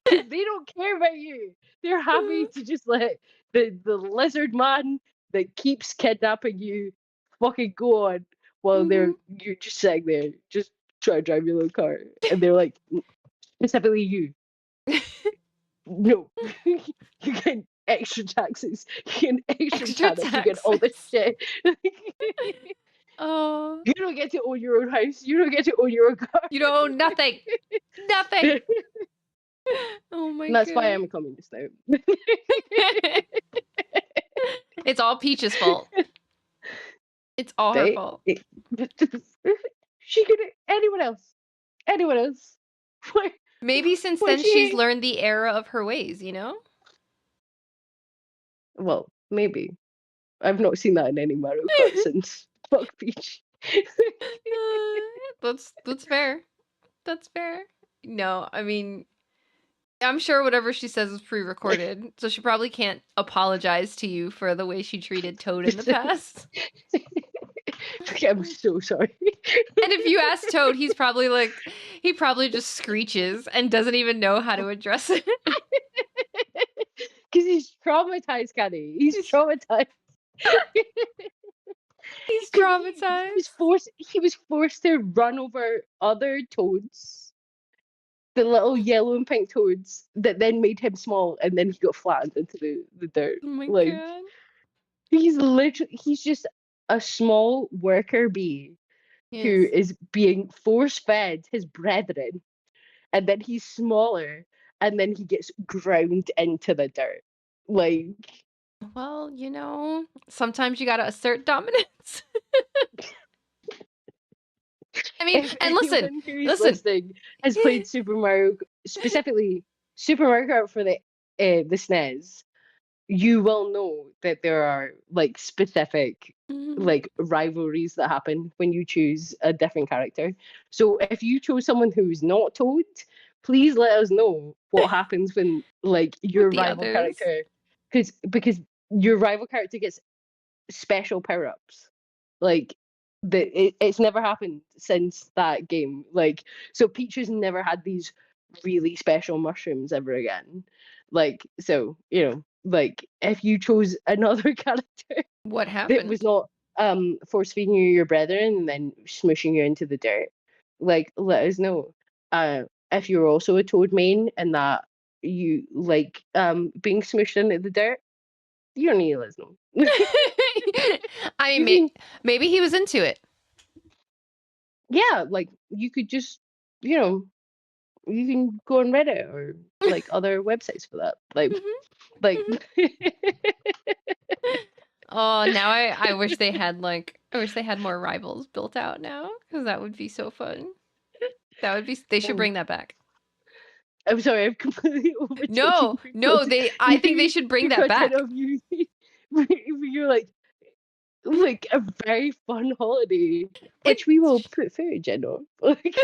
Because they don't care about you. They're happy no. to just let the lizard man that keeps kidnapping you fucking go on while you're just sitting there, just trying to drive your little car. And they're like, specifically you, no, you get extra taxes, you get extra Extra tariffs, you get all this taxes. shit. Oh, You don't get to own your own house, you don't get to own your own car. you don't own nothing. Nothing. And Oh my that's why god. I'm a communist now. It's all Peach's fault. It's all her Right? fault. She could anyone else. Anyone else. Why Maybe since why then she's she learned the error of her ways, you know? well, maybe. I've not seen that in any Mario Kart since Fuck Peach. That's fair. That's fair. No, I mean, I'm sure whatever she says is pre-recorded, so she probably can't apologize to you for the way she treated Toad in the past. I'm so sorry. And if you ask Toad, he probably just screeches and doesn't even know how to address it. Because he's traumatized, Kenny. He's he's, traumatized. he's Because traumatized. he was forced to run over other toads, the little yellow and pink toads that then made him small, and then he got flattened into the dirt. Oh my Like god. he's just a small worker bee who Yes. is being force fed his brethren, and then he's smaller, and then he gets ground into the dirt. Like Well, sometimes you gotta assert dominance. I mean, if and listen, anyone who's listen. listening has played Super Mario, specifically Super Mario Kart for the SNES, you will know that there are like specific Mhm. like rivalries that happen when you choose a different character. So if you chose someone who's not Toad, please let us know what happens when like With your the rival others. character because your rival character gets special power ups. Like it's never happened since that game. Like so Peach has never had these really special mushrooms ever again. Like so, like if you chose another character What that was happened? not force feeding you your brethren and then smushing you into the dirt, like let us know. If you're also a Toad main and that you like being smushed into the dirt, you don't need to let us know. I mean, You can maybe he was into it. yeah, like you could just, you know, you can go on Reddit or like other websites for that. Mhm, Like, mhm. Oh, now I wish they had I wish they had more rivals built out now because that would be so fun. They should um, bring that back. I'm sorry, I've completely overtaken No, no, I think they should bring your that content back. of you. You're like a very fun holiday, It which we will put footage in of. Like,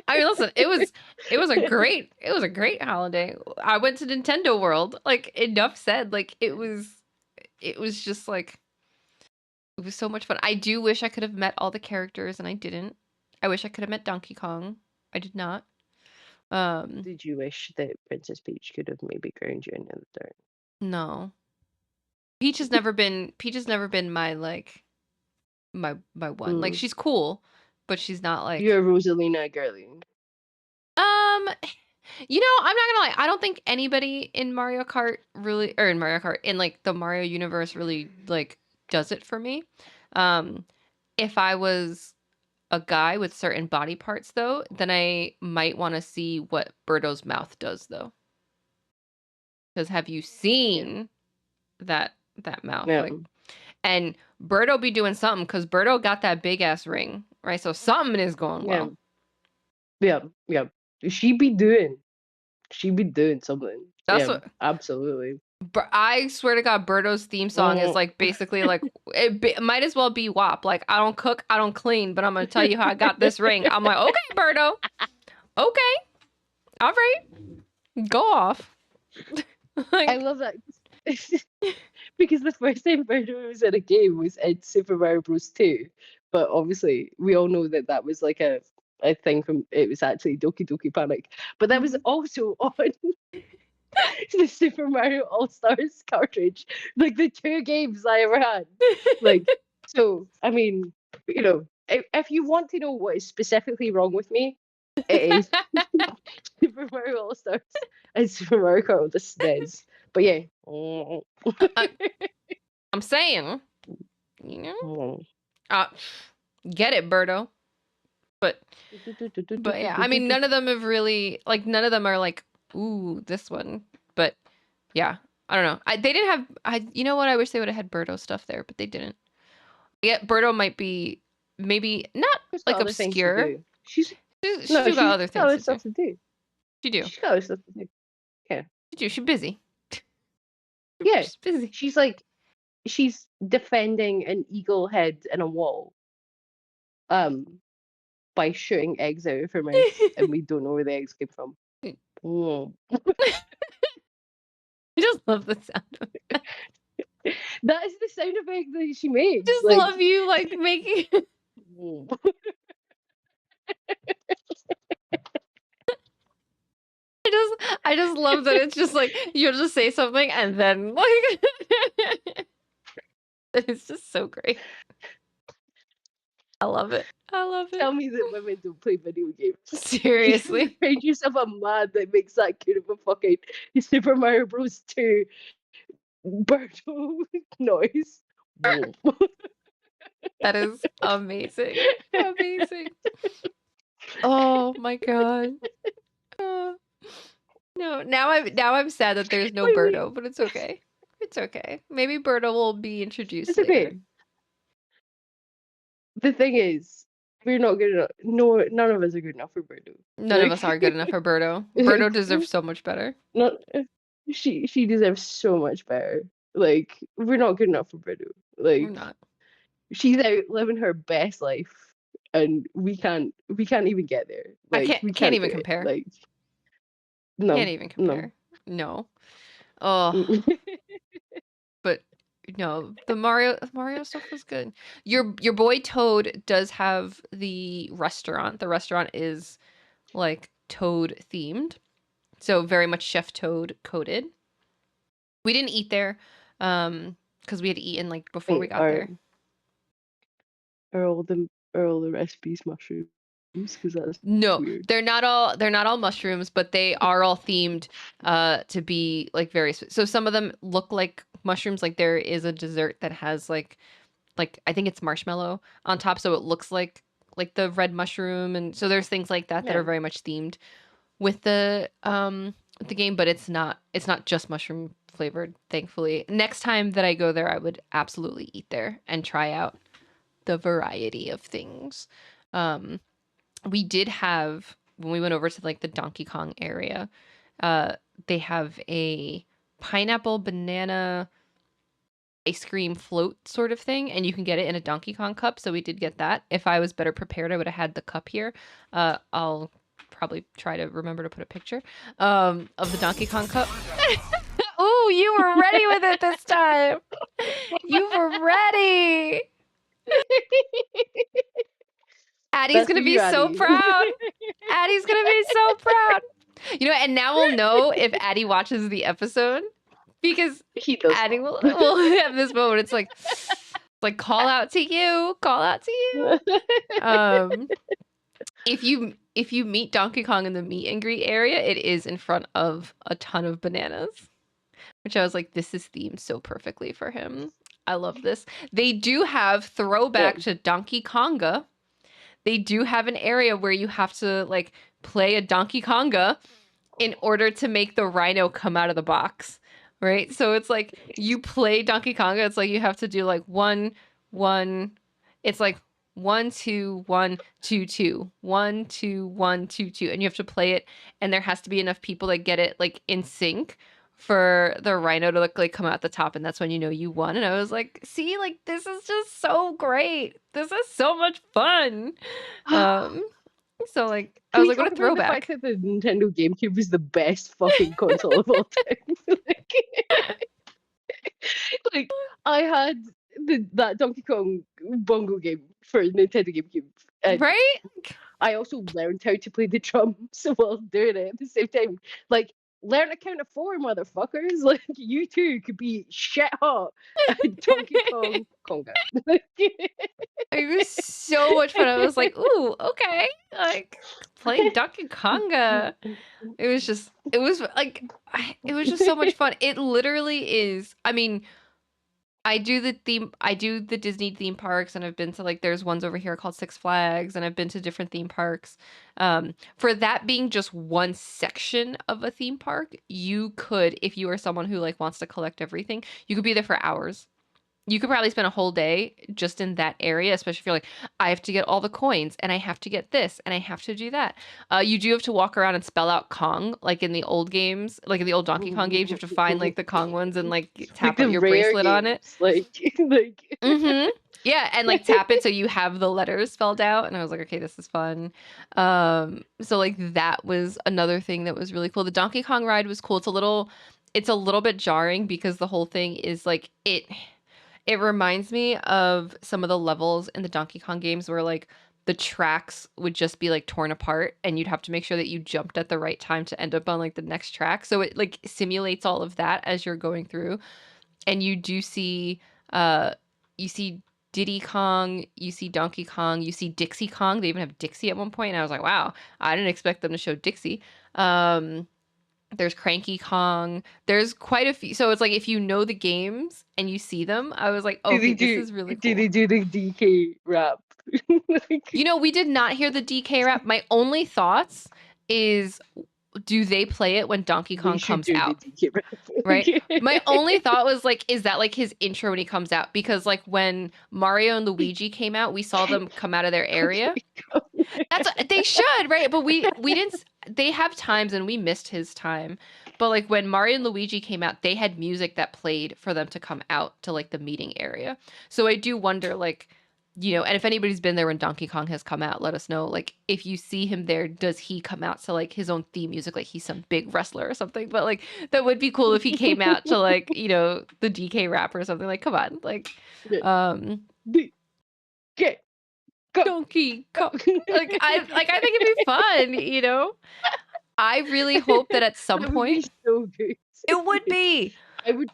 I mean, listen, it was a great holiday. I went to Nintendo World. Like enough said. It was just it was so much fun. I do wish I could have met all the characters and I didn't. I wish I could have met Donkey Kong. I did not. Um, did you wish that Princess Peach could have maybe ground you into the dirt? no. Peach has never been my my one. Like Mm. she's cool, but she's not You're a Rosalina girly. um I'm not gonna lie. I don't think anybody in Mario Kart really, or in Mario Kart, in the Mario universe really does it for me. Um, if I was a guy with certain body parts though, then I might want to see what Birdo's mouth does though. Because have you Yeah. seen that mouth? Yeah. And Birdo be doing something because Birdo got that big ass ring, right? So something is going Yeah. well. Yeah. Yeah. She be doing. She be doing something. That's Yeah. what Absolutely. But I swear to God, Birdo's theme song is like basically like might as well be WAP. Like, I don't cook, I don't clean, but I'm gonna tell you how I got this ring. I'm like, okay, Birdo, okay, all right, go off. I Like, love that because the first time Birdo was in a game was in Super Mario Bros. 2, but obviously we all know that that was like a thing from it was actually Doki Doki Panic, but that was also on the Super Mario All Stars cartridge, like the two games I ever had. Like, so I mean, if you want to know what is specifically wrong with me, it is Super Mario All Stars and Super Mario Kart with the SNES. But yeah. I, I'm saying, you know, uh, get it, Birdo. But yeah, I mean, none of them have really like none of them are like, ooh, this one. But yeah, I don't know. They didn't have. You know what? I wish they would have had Birdo stuff there, but they didn't. Yeah, Birdo might be maybe not She's got like other things to obscure. do. She's She no, do got she's other got things other to do. stuff to do. She do. She's got other stuff to do. Yeah. She do. She's busy. Yeah. She's busy. She's like she's defending an eagle head in a wall. Um by shooting eggs out of her mouth, and we don't know where the eggs came from. Mm. I just love the sound of it. That is the sound effect that she makes. Just Like, love you like making. mm. I just love that it's just like you'll just say something and then like it's just so great. I love it. I love it. Tell me that women don't play video games. Seriously. Find yourself a man that makes that kind of a fucking Super Mario Bros. 2 Birdo noise. That is amazing. Amazing. Oh my god. Oh. No, now I'm sad that there's no Wait. Birdo, but it's okay. It's okay. Maybe Birdo will be introduced It's later. okay. The thing is, we're not good enough. No, none of us are good enough for Birdo. None of Like, us are good enough for Birdo. Birdo deserves so much better. not she deserves so much better. Like, we're not good enough for Birdo. We're Like, not. she's out living her best life, and we can't even get there. I Like, we can't can't do even it. compare. Like, Can't no, even no. compare. No. Oh, but no, the Mario stuff was good. Your boy Toad does have the restaurant. The restaurant is like Toad themed. So very much Chef Toad coded. We didn't eat there because we had eaten like before we Wait, got there. are all the recipes mushrooms? Because that's No, weird. they're not all mushrooms, but they are all themed to be like very so some of them look like mushrooms. Like there is a dessert that has like I think it's marshmallow on top, so it looks like the red mushroom, and so there's things like that that Yeah. are very much themed with the game, but it's not just mushroom flavored, thankfully. Next time that I go there, I would absolutely eat there and try out the variety of things. Um we did have when we went over to like the Donkey Kong area, uh they have a pineapple banana ice cream float sort of thing, and you can get it in a Donkey Kong cup. So we did get that. If I was better prepared, I would have had the cup here. I'll probably try to remember to put a picture of the Donkey Kong cup. Ooh, you were ready with it this time. You were ready. Addie's That's for gonna be you, so Addie. proud. Addie's gonna be so proud. And now we'll know if Addie watches the episode because He does Addie will, not. will have this moment. It's like call out to you, call out to you. Um, if you meet Donkey Kong in the meet and greet area, it is in front of a ton of bananas, which I was like, this is themed so perfectly for him. I love this. They do have Yeah. throwback to Donkey Konga. They do have an area where you have to like play a Donkey Konga in order to make the rhino come out of the box, right? So it's like you play Donkey Konga. It's like you have to do like one, one. It's like 1 2 1 2 2 1 2 1 2 2, and you have to play it. And there has to be enough people that get it like in sync for the rhino to like come out the top, and that's when you know you won. And I was like, see, like this is just so great. This is so much fun. Um, so like I Can was we like, what talk a about the fact throwback. that the Nintendo GameCube was the best fucking console of all time? Like, I had that Donkey Kong bongo game for Nintendo GameCube, and Right? I also learned how to play the drums while doing it at the same time. Like, learn a count of four, motherfuckers. Like, you too could be shit hot at Donkey Kong Conga. It was so much fun. I was like, ooh, okay. Like playing Donkey Konga. It was just so much fun. It literally is. I mean, I do the Disney theme parks, and I've been to like there's ones over here called Six Flags, and I've been to different theme parks. For that being just one section of a theme park, you could, if you are someone who like wants to collect everything, you could be there for hours. You could probably spend a whole day just in that area, especially if you're like, I have to get all the coins and I have to get this and I have to do that. You do have to walk around and spell out Kong, like in the old games, like in the old Donkey Kong games. You have to find like the Kong ones and like Like tap the out your rare bracelet on it. games, like Mm-hmm. Yeah, and like tap it so you have the letters spelled out. And I was like, okay, this is fun. So like that was another thing that was really cool. The Donkey Kong ride was cool. It's a little bit jarring because the whole thing is like it reminds me of some of the levels in the Donkey Kong games where like the tracks would just be like torn apart and you'd have to make sure that you jumped at the right time to end up on like the next track. So it like simulates all of that as you're going through. And you do see uh you see Diddy Kong, you see Donkey Kong, you see Dixie Kong. They even have Dixie at one point, and I was like, wow, I didn't expect them to show Dixie. Um there's Cranky Kong. There's quite a few. So it's like if you know the games and you see them, I was like, do they okay, this do is really do they cool. do the DK rap? You Like, know, we did not hear the DK rap. My only thoughts is do they play it when Donkey they Kong should comes do the out? DK rap. Right? My only thought was like, is that like his intro when he comes out? Because like when Mario and Luigi came out, we saw them come out of their area. That's they should, right? But we didn't they have times and we missed his time. But like when Mario and Luigi came out, they had music that played for them to come out to like the meeting area. So I do wonder like, you know, and if anybody's been there when Donkey Kong has come out, let us know. Like if you see him there, does he come out to like his own theme music like he's some big wrestler or something? But like that would be cool if he came out to like, you know, the DK rap or something. Like come on. Um DK go. Donkey Kong. I think it'd be fun, you know? I really hope that at some That would be point so good. it would be. I would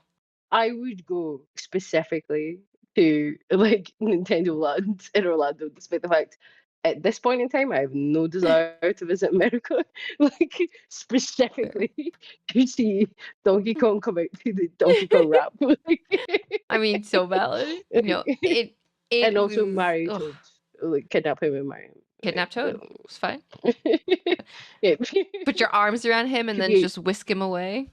I would go specifically to like Nintendo Land in Orlando, despite the fact at this point in time I have no desire to visit America. Like Fair. specifically to see Donkey Kong come out to the Donkey Kong rap. I mean, so valid. You know, it And also was marry ugh, Toad. Like kidnap him and marry kidnap Toad. him. It's fine. Yeah. Put your arms around him and Could then be just whisk him away.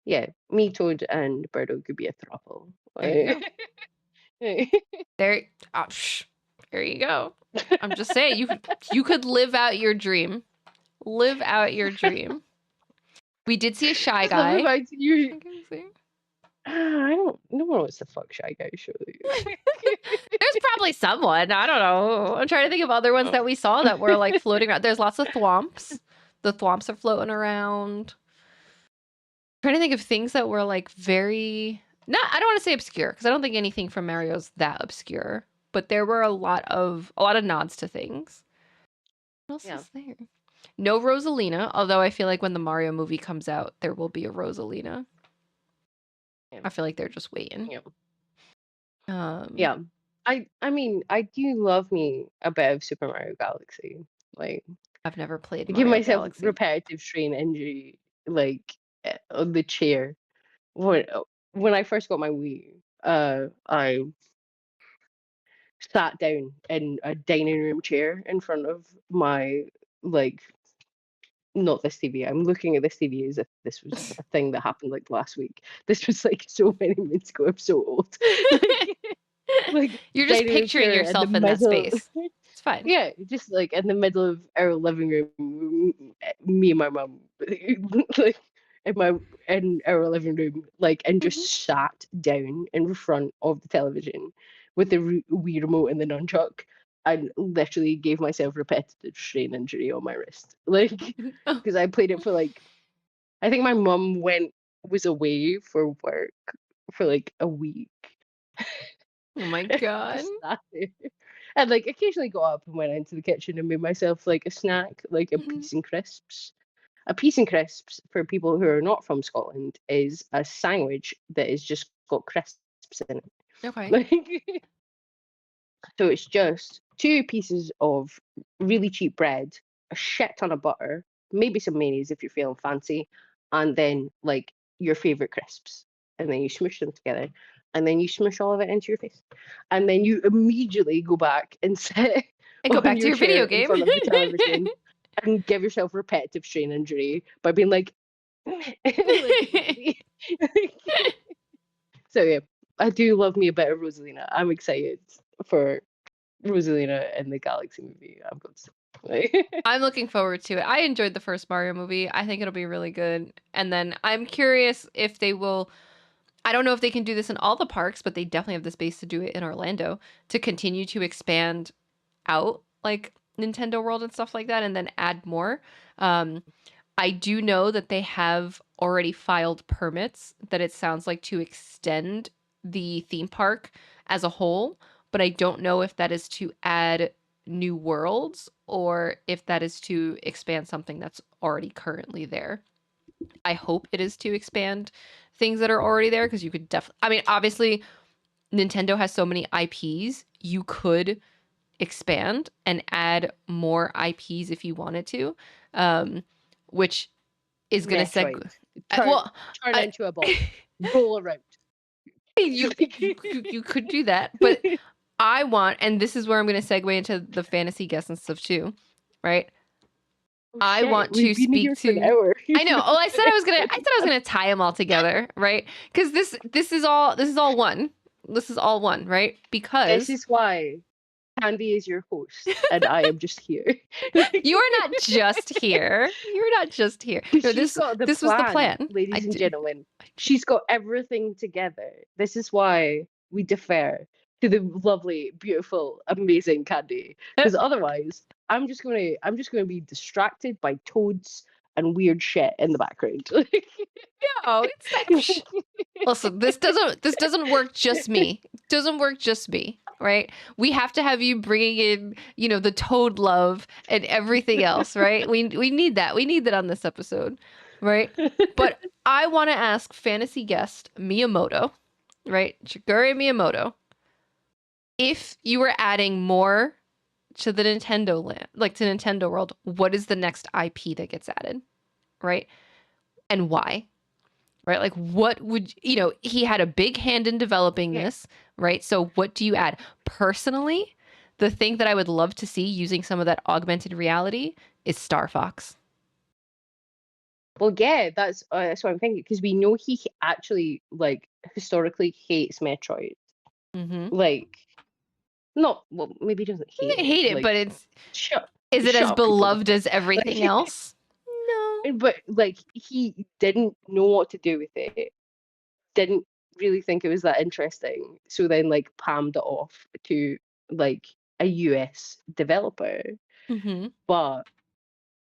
yeah, me, Toad, and Birdo could be a throuple. There you go. Like, There, there you go. I'm just saying, you could live out your dream. Live out your dream. We did see a Shy just love the Guy. fact that you. I can see. I don't. No one wants to fuck Shy Guy, surely. There's probably someone. I don't know. I'm trying to think of other ones that we saw that were like floating around. There's lots of thwomps. The thwomps are floating around. Trying to think of things that were like very not I don't want to say obscure because I don't think anything from Mario's that obscure, but there were a lot of nods to things. What else Yeah. is there? No Rosalina, although I feel like when the Mario movie comes out, there will be a Rosalina. Yeah. I feel like they're just waiting. Yeah. Um, Yeah. I mean, I do love me a bit of Super Mario Galaxy. Like, I've never played I give Mario myself Galaxy. repetitive strain injury, like on the chair. When I first got my Wii, I sat down in a dining room chair in front of my like not this TV. I'm looking at this TV as if this was a thing that happened like last week. This was like so many months ago. I'm so old. like, like You're just dining room picturing chair in the yourself in that middle. space. It's fine. Yeah, just like in the middle of our living room, me and my mum, like in our living room, like, and just Mhm. sat down in front of the television with the Wii remote and the nunchuck, and literally gave myself repetitive strain injury on my wrist, like, Oh. because I played it for like, I think my mum was away for work for like a week. Oh my god. Just sat there. And like occasionally got up and went into the kitchen and made myself like a snack, like a Mhm. peas and crisps. A peas and crisps, for people who are not from Scotland, is a sandwich that is just got crisps in it. Okay. Like, so it's just two pieces of really cheap bread, a shit ton of butter, maybe some mayonnaise if you're feeling fancy, and then like your favorite crisps. And then you smush them together, and then you smush all of it into your face. And then you immediately go back and sit And go on back to your your video chair in game. front of the television and give yourself repetitive strain injury by being like, like really. So yeah, I do love me a bit of Rosalina. I'm excited for Rosalina and the Galaxy movie. I've got to say. I'm looking forward to it. I enjoyed the first Mario movie. I think it'll be really good. And then I'm curious if they will. I don't know if they can do this in all the parks, but they definitely have the space to do it in Orlando to continue to expand out like Nintendo World and stuff like that and then add more. Um, I do know that they have already filed permits that it sounds like to extend the theme park as a whole, but I don't know if that is to add new worlds or if that is to expand something that's already currently there. I hope it is to expand things that are already there because you could definitely, I mean, obviously, Nintendo has so many IPs, you could expand and add more IPs if you wanted to, um, which is gonna Metroid, seg. turn Well, turn I into a ball, roll around. you could do that, but I want, and this is where I'm gonna segue into the fantasy guests and stuff too, right? Oh I shit, want to we've been speak here for an to. hour. I know. Oh, I said I was gonna tie them all together, right? Because this is all one. This is all one, right? This Because is why Candy is your host and I am just here. you are not just here. You're not just here. Because No, she's this got the this was the plan, plan. I ladies and did. gentlemen. She's got everything together. This is why we defer to the lovely, beautiful, amazing Candy. Because otherwise, I'm just gonna be distracted by toads and weird shit in the background. No, it's not. Listen, this doesn't work just me. It doesn't work just me, right? We have to have you bringing in, the toad love and everything else, right? We need that. We need that on this episode, right? But I want to ask fantasy guest Miyamoto, right? Shigeru Miyamoto, if you were adding more to the Nintendo land, like to Nintendo World, what is the next IP that gets added, right? And why? Right? Like, what would, he had a big hand in developing Yeah. this, right? So, what do you add? Personally, the thing that I would love to see using some of that augmented reality is Star Fox. Well, yeah, that's what I'm thinking. Because we know he actually like historically hates Metroid. Mm-hmm. Like, not well, maybe he doesn't hate I it. hate it, Like, but shut is it shut as up, people beloved before. as everything Like, else? No. but like he didn't know what to do with it. Didn't really think it was that interesting. So then like palmed it off to like a US developer. Mm-hmm. But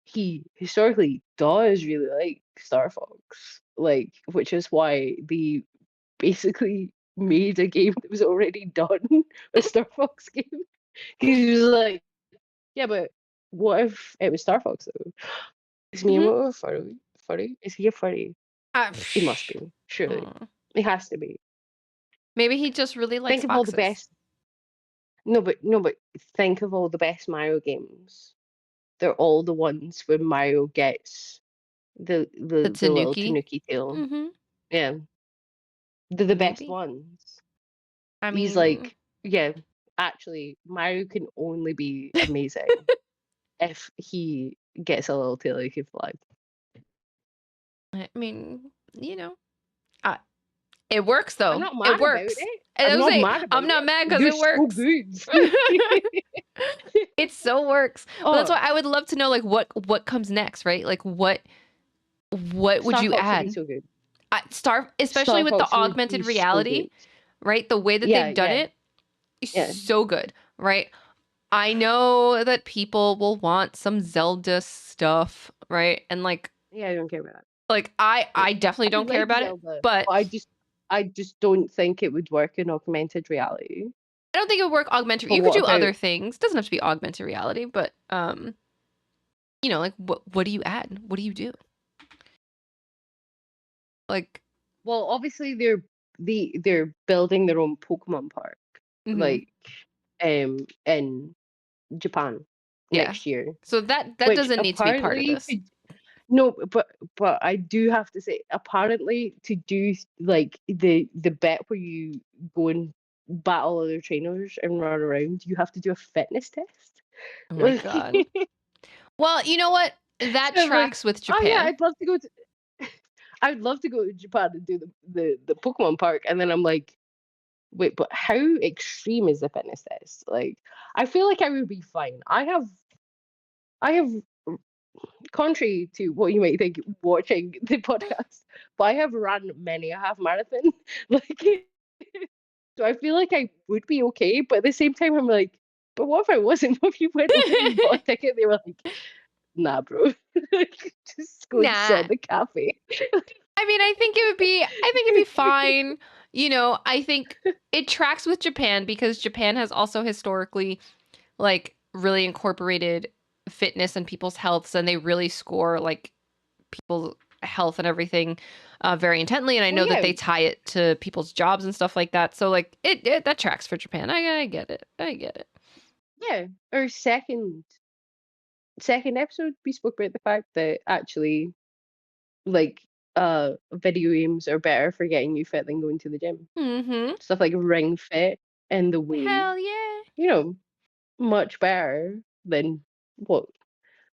he historically does really like Star Fox. Like, which is why they basically made a game that was already done, a Star Fox game. He was like, yeah, but what if it was Star Fox though? Is Mm-hmm. Miyamoto a furry? Furry? Is he a furry? He must Psh, be, surely. mm. He has to be. Maybe he just really likes Think of all the foxes. best. No, but think of all the best Mario games. They're all the ones where Mario gets the The the the little Tanuki. Tanuki tail. Mm-hmm. Yeah, they're the best Maybe. ones. I He's mean, like, yeah, actually, Mario can only be amazing if he gets a little tail he can fly. I mean, you know, I, it works I'm though. not It mad about works. it. And I I'm was not saying, mad about I'm not it. mad because You're it so works. good. It so works. But that's Oh, why I would love to know like what comes next, right? Like what what would Star you Fox would be add? so good. Especially Star with the Fox would be augmented so reality, good. right? The way that Yeah, they've done yeah, it is yeah. so good, right? I know that people will want some Zelda stuff, right? And Yeah, I don't care about that. I Yeah. definitely I don't care like about it, Zelda, but but I just don't think it would work in augmented reality I don't think it would work augmented. for You could do what about. other things. Doesn't have to be augmented reality, but like what do you add? What do you do? Like, Well, obviously they're building their own Pokemon park, mhm. like in Japan Yeah. next year, So that which doesn't need to be part of apparently this. no, but I do have to say, apparently to do like the bit where you go and battle other trainers and run around, you have to do a fitness test. Oh my Like, god. Well, you know what? That so I'm like, tracks with oh yeah, Japan. I'd love to go to Japan and do the Pokemon park, and then I'm like, wait, but how extreme is the fitness test? Like, I feel like I would be fine. I have contrary to what you might think watching the podcast, but I have run many a half marathon. Like, so I feel like I would be okay, but at the same time, I'm like, but what if I wasn't? What if you went there and you bought a ticket? They were like, nah, bro, like, just go and sit Nah. in the cafe. I mean, I think it'd be fine. I think it tracks with Japan because Japan has also historically really incorporated fitness and people's healths, and they really score people's health and everything very intently, and I Well, know that yeah, they tie it to people's jobs and stuff like that. So it that tracks for Japan. I get it. I get it. yeah. Our second episode, we spoke about the fact that actually, like, video games are better for getting you fit than going to the gym. Mhm. Stuff like Ring Fit and the Wii, Hell yeah. you know, much better than what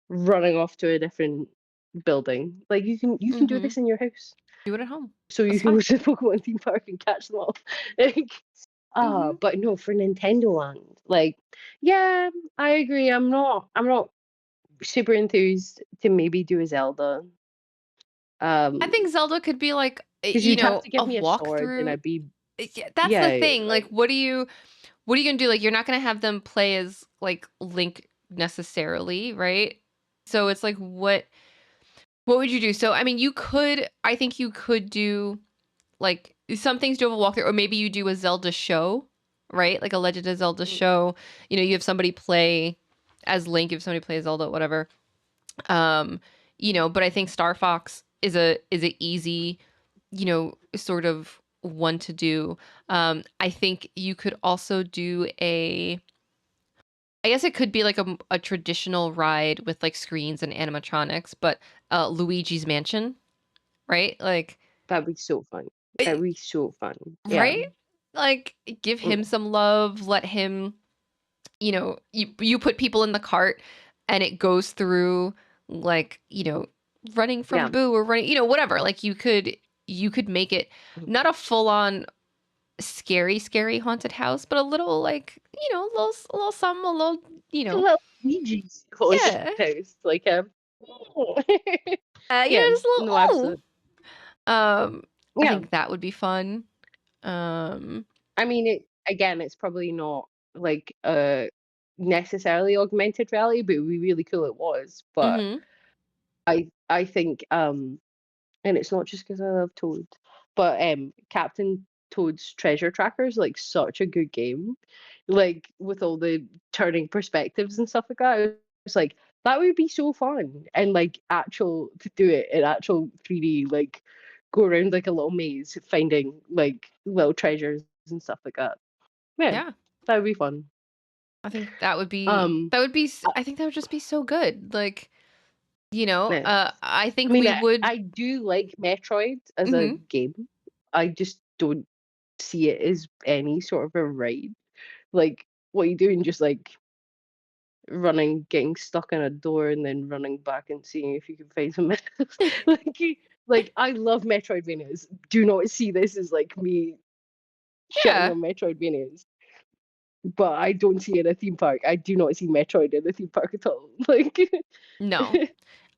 running off to a different building. Like, you can do Mhm. this in your house, Do it at home. so you That's can go fine. to the Pokemon theme park and catch them all. Like, Mhm. but no, for Nintendo Land, like, yeah, I agree. I'm not super enthused to maybe do a Zelda. I Um, think Zelda could be because you'd have to a give me a sword, and walkthrough. I'd be Yeah, that's the yeah, thing. like What are you gonna do? You're not gonna have them play as Link necessarily, right? So it's what would you do? So I mean, I think you could do some things do have a walkthrough, or maybe you do a Zelda show, right? Like a Legend of Zelda mm, show. You have somebody play as Link, you have somebody play as Zelda, whatever. Um, but I think Star Fox is a easy, sort of one to do. I think you could also do I guess it could be like a traditional ride with screens and animatronics, but Luigi's Mansion, right? that'd be so fun. That'd Eh, be so fun. Yeah. right? Give him Mm, some love, let him, you put people in the cart and it goes through like, running from yeah. Boo or running, whatever. You could make it Mm. not a full on scary haunted house, but a little a little something, a little, you A know, little Luigi's haunted yeah. house, like yeah. Just a No, little, absolutely. I Yeah. think that would be fun. Um, I mean, it's probably not like necessarily augmented reality, but it would be really cool it was. But mhm. I think and it's not just because I love Toad, but Captain Toad's Treasure Tracker is like such a good game. Like with all the turning perspectives and stuff like that. It's like that would be so fun and like actual to do it in actual 3D, like go around like a little maze finding like little treasures and stuff like that. Yeah, Yeah. that would be fun. I think that would be Um, that would be uh, I think that would just be so good. yeah. I I think mean, we I, would I do like Metroid as a mhm. game. I just don't see it as any sort of a ride. Like, what you doing? Just like running, getting stuck in a door, and then running back and seeing if you can find some medals. Like I love Metroidvanias. Do not see this as like me shitting Yeah. on Metroidvanias. But I don't see it in a theme park. I do not see Metroid in a theme park at all. Like, No.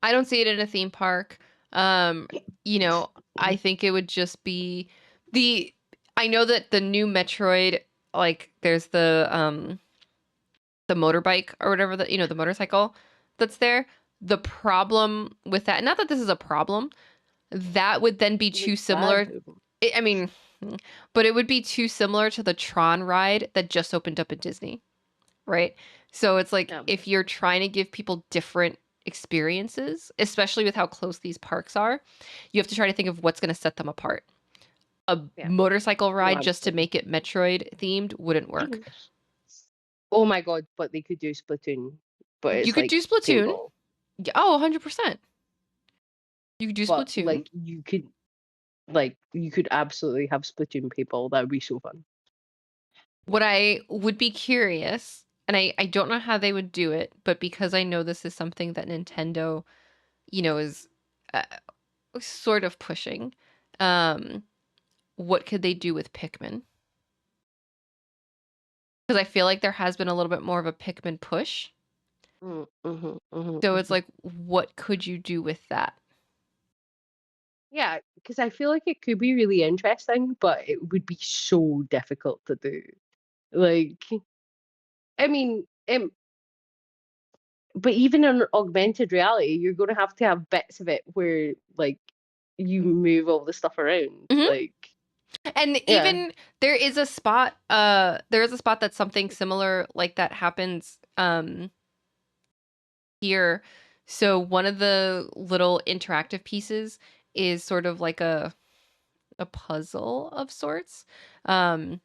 I don't see it in a theme park. Um, you know, I think it would just be the I know that the new Metroid, like there's the motorbike or whatever, the motorcycle that's there. The problem with that, not that this is a problem, that would then be too Looks bad similar. though. I mean, but it would be too similar to the Tron ride that just opened up at Disney, right? So it's like Yeah, if you're trying to give people different experiences, especially with how close these parks are, you have to try to think of what's going to set them apart. A yeah. motorcycle No, ride just to absolutely. make it Metroid themed wouldn't work. Oh my god, but they could do Splatoon, but You it's could like do Splatoon. paintball. Oh, 100%. You could do But Splatoon. like you could absolutely have Splatoon people. That would be so fun. What I would be curious, and I don't know how they would do it, but because I know this is something that Nintendo, is uh, sort of pushing, um, what could they do with Pikmin? Because I feel like there has been a little bit more of a Pikmin push. So it's Mhm. like, what could you do with that? Yeah, because I feel like it could be really interesting, but it would be so difficult to do. Like, I mean, but even in augmented reality, you're going to have bits of it where like you move all the stuff around. Hmm. Like, And yeah. even there is a spot that's something similar like that happens here. So one of the little interactive pieces is sort of like a puzzle of sorts, um,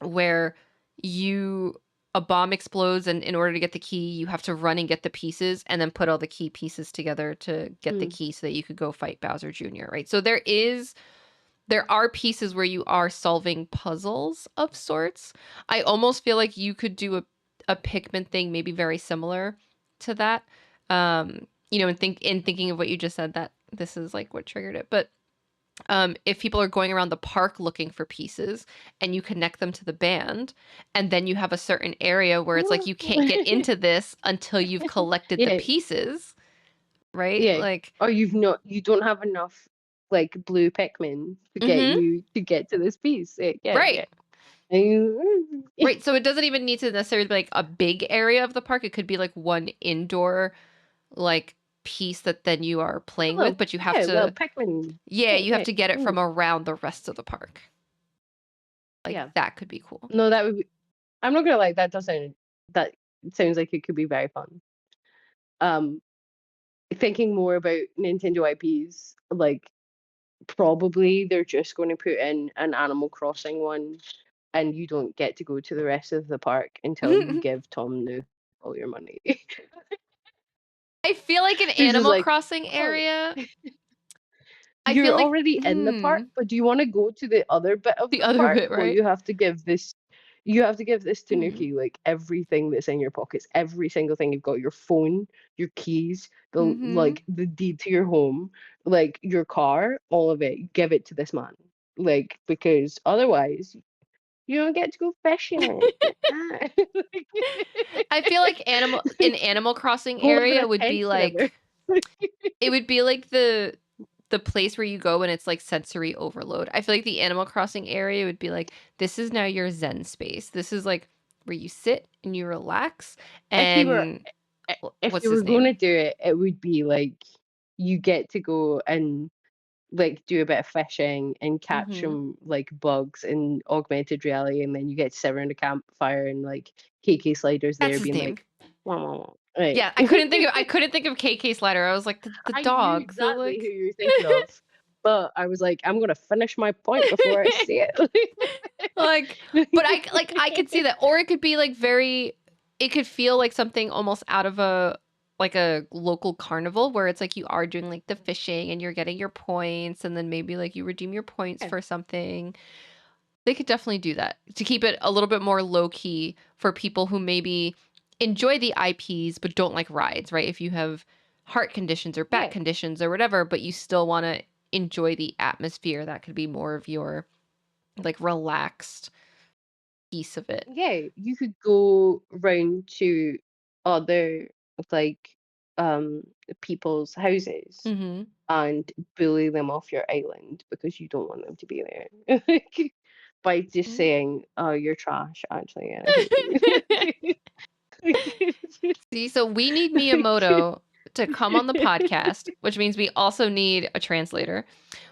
where you a bomb explodes, and in order to get the key, you have to run and get the pieces, and then put all the key pieces together to get the Mm, key so that you could go fight Bowser Jr., right? So there are pieces where you are solving puzzles of sorts. I almost feel like you could do a Pikmin thing, maybe very similar to that. In thinking of what you just said, that this is like what triggered it. But if people are going around the park looking for pieces and you connect them to the band, and then you have a certain area where it's like you can't get into this until you've collected the yeah, pieces, right? yeah. Like, Or you don't have enough like blue Pikmin mm-hmm, to get to this piece. Yeah, right. yeah. And you, Right, so it doesn't even need to necessarily be like a big area of the park. It could be like one indoor like piece that then you are playing with, but you have Little to Pikmin. yeah, Yeah, you have yeah. to get it Mm, from around the rest of the park. Like yeah. that could be cool. No, that would be. I'm not gonna like that. Doesn't that sounds like it could be very fun. Um, Thinking more about Nintendo IPs, like probably they're just going to put in an Animal Crossing one, and you don't get to go to the rest of the park until you give Tom Nook all your money. I feel like an This is Animal like, Crossing oh, area, I feel you're like already in the park, but do you want to go to the other bit of the the other park? bit, Well, right? you have to give this Hmm. Tanuki like everything that's in your pockets, every single thing you've got, your phone, your keys, Mhm. the deed to your home, like your car, all of it. Give it to this man, like because otherwise you don't get to go fishing. I feel like Animal Crossing Go live in area a would tent be forever. like it would be like the place where you go and it's like sensory overload. I feel like the Animal Crossing area would be like, this is now your Zen space. This is like where you sit and you relax. if you were And if what's you were his going name? to do it, it would be like you get to go and like do a bit of fishing and catch Hmm. some like bugs in augmented reality, and then you get to sit around a campfire and like KK Slider's That's there his being name. like, wah, wah, wah. Right. Yeah, I couldn't think of KK Slider. I was like the I knew dog. So exactly who like you're thinking of, but I was like, I'm gonna finish my point before I see it. like, but I could see that, or it could be like very, it could feel like something almost out of a local carnival where it's like you are doing like the fishing and you're getting your points, and then maybe like you redeem your points Yeah, for something. They could definitely do that to keep it a little bit more low key for people who maybe enjoy the IPs but don't like rides, right? If you have heart conditions or back yeah, conditions or whatever, but you still want to enjoy the atmosphere, that could be more of your like relaxed piece of it. yeah. You could go round to other like people's houses Mm-hmm. and bully them off your island because you don't want them to be there. By just saying, "Oh, you're trash, actually, and I hate you." See, so we need Miyamoto to come on the podcast, which means we also need a translator.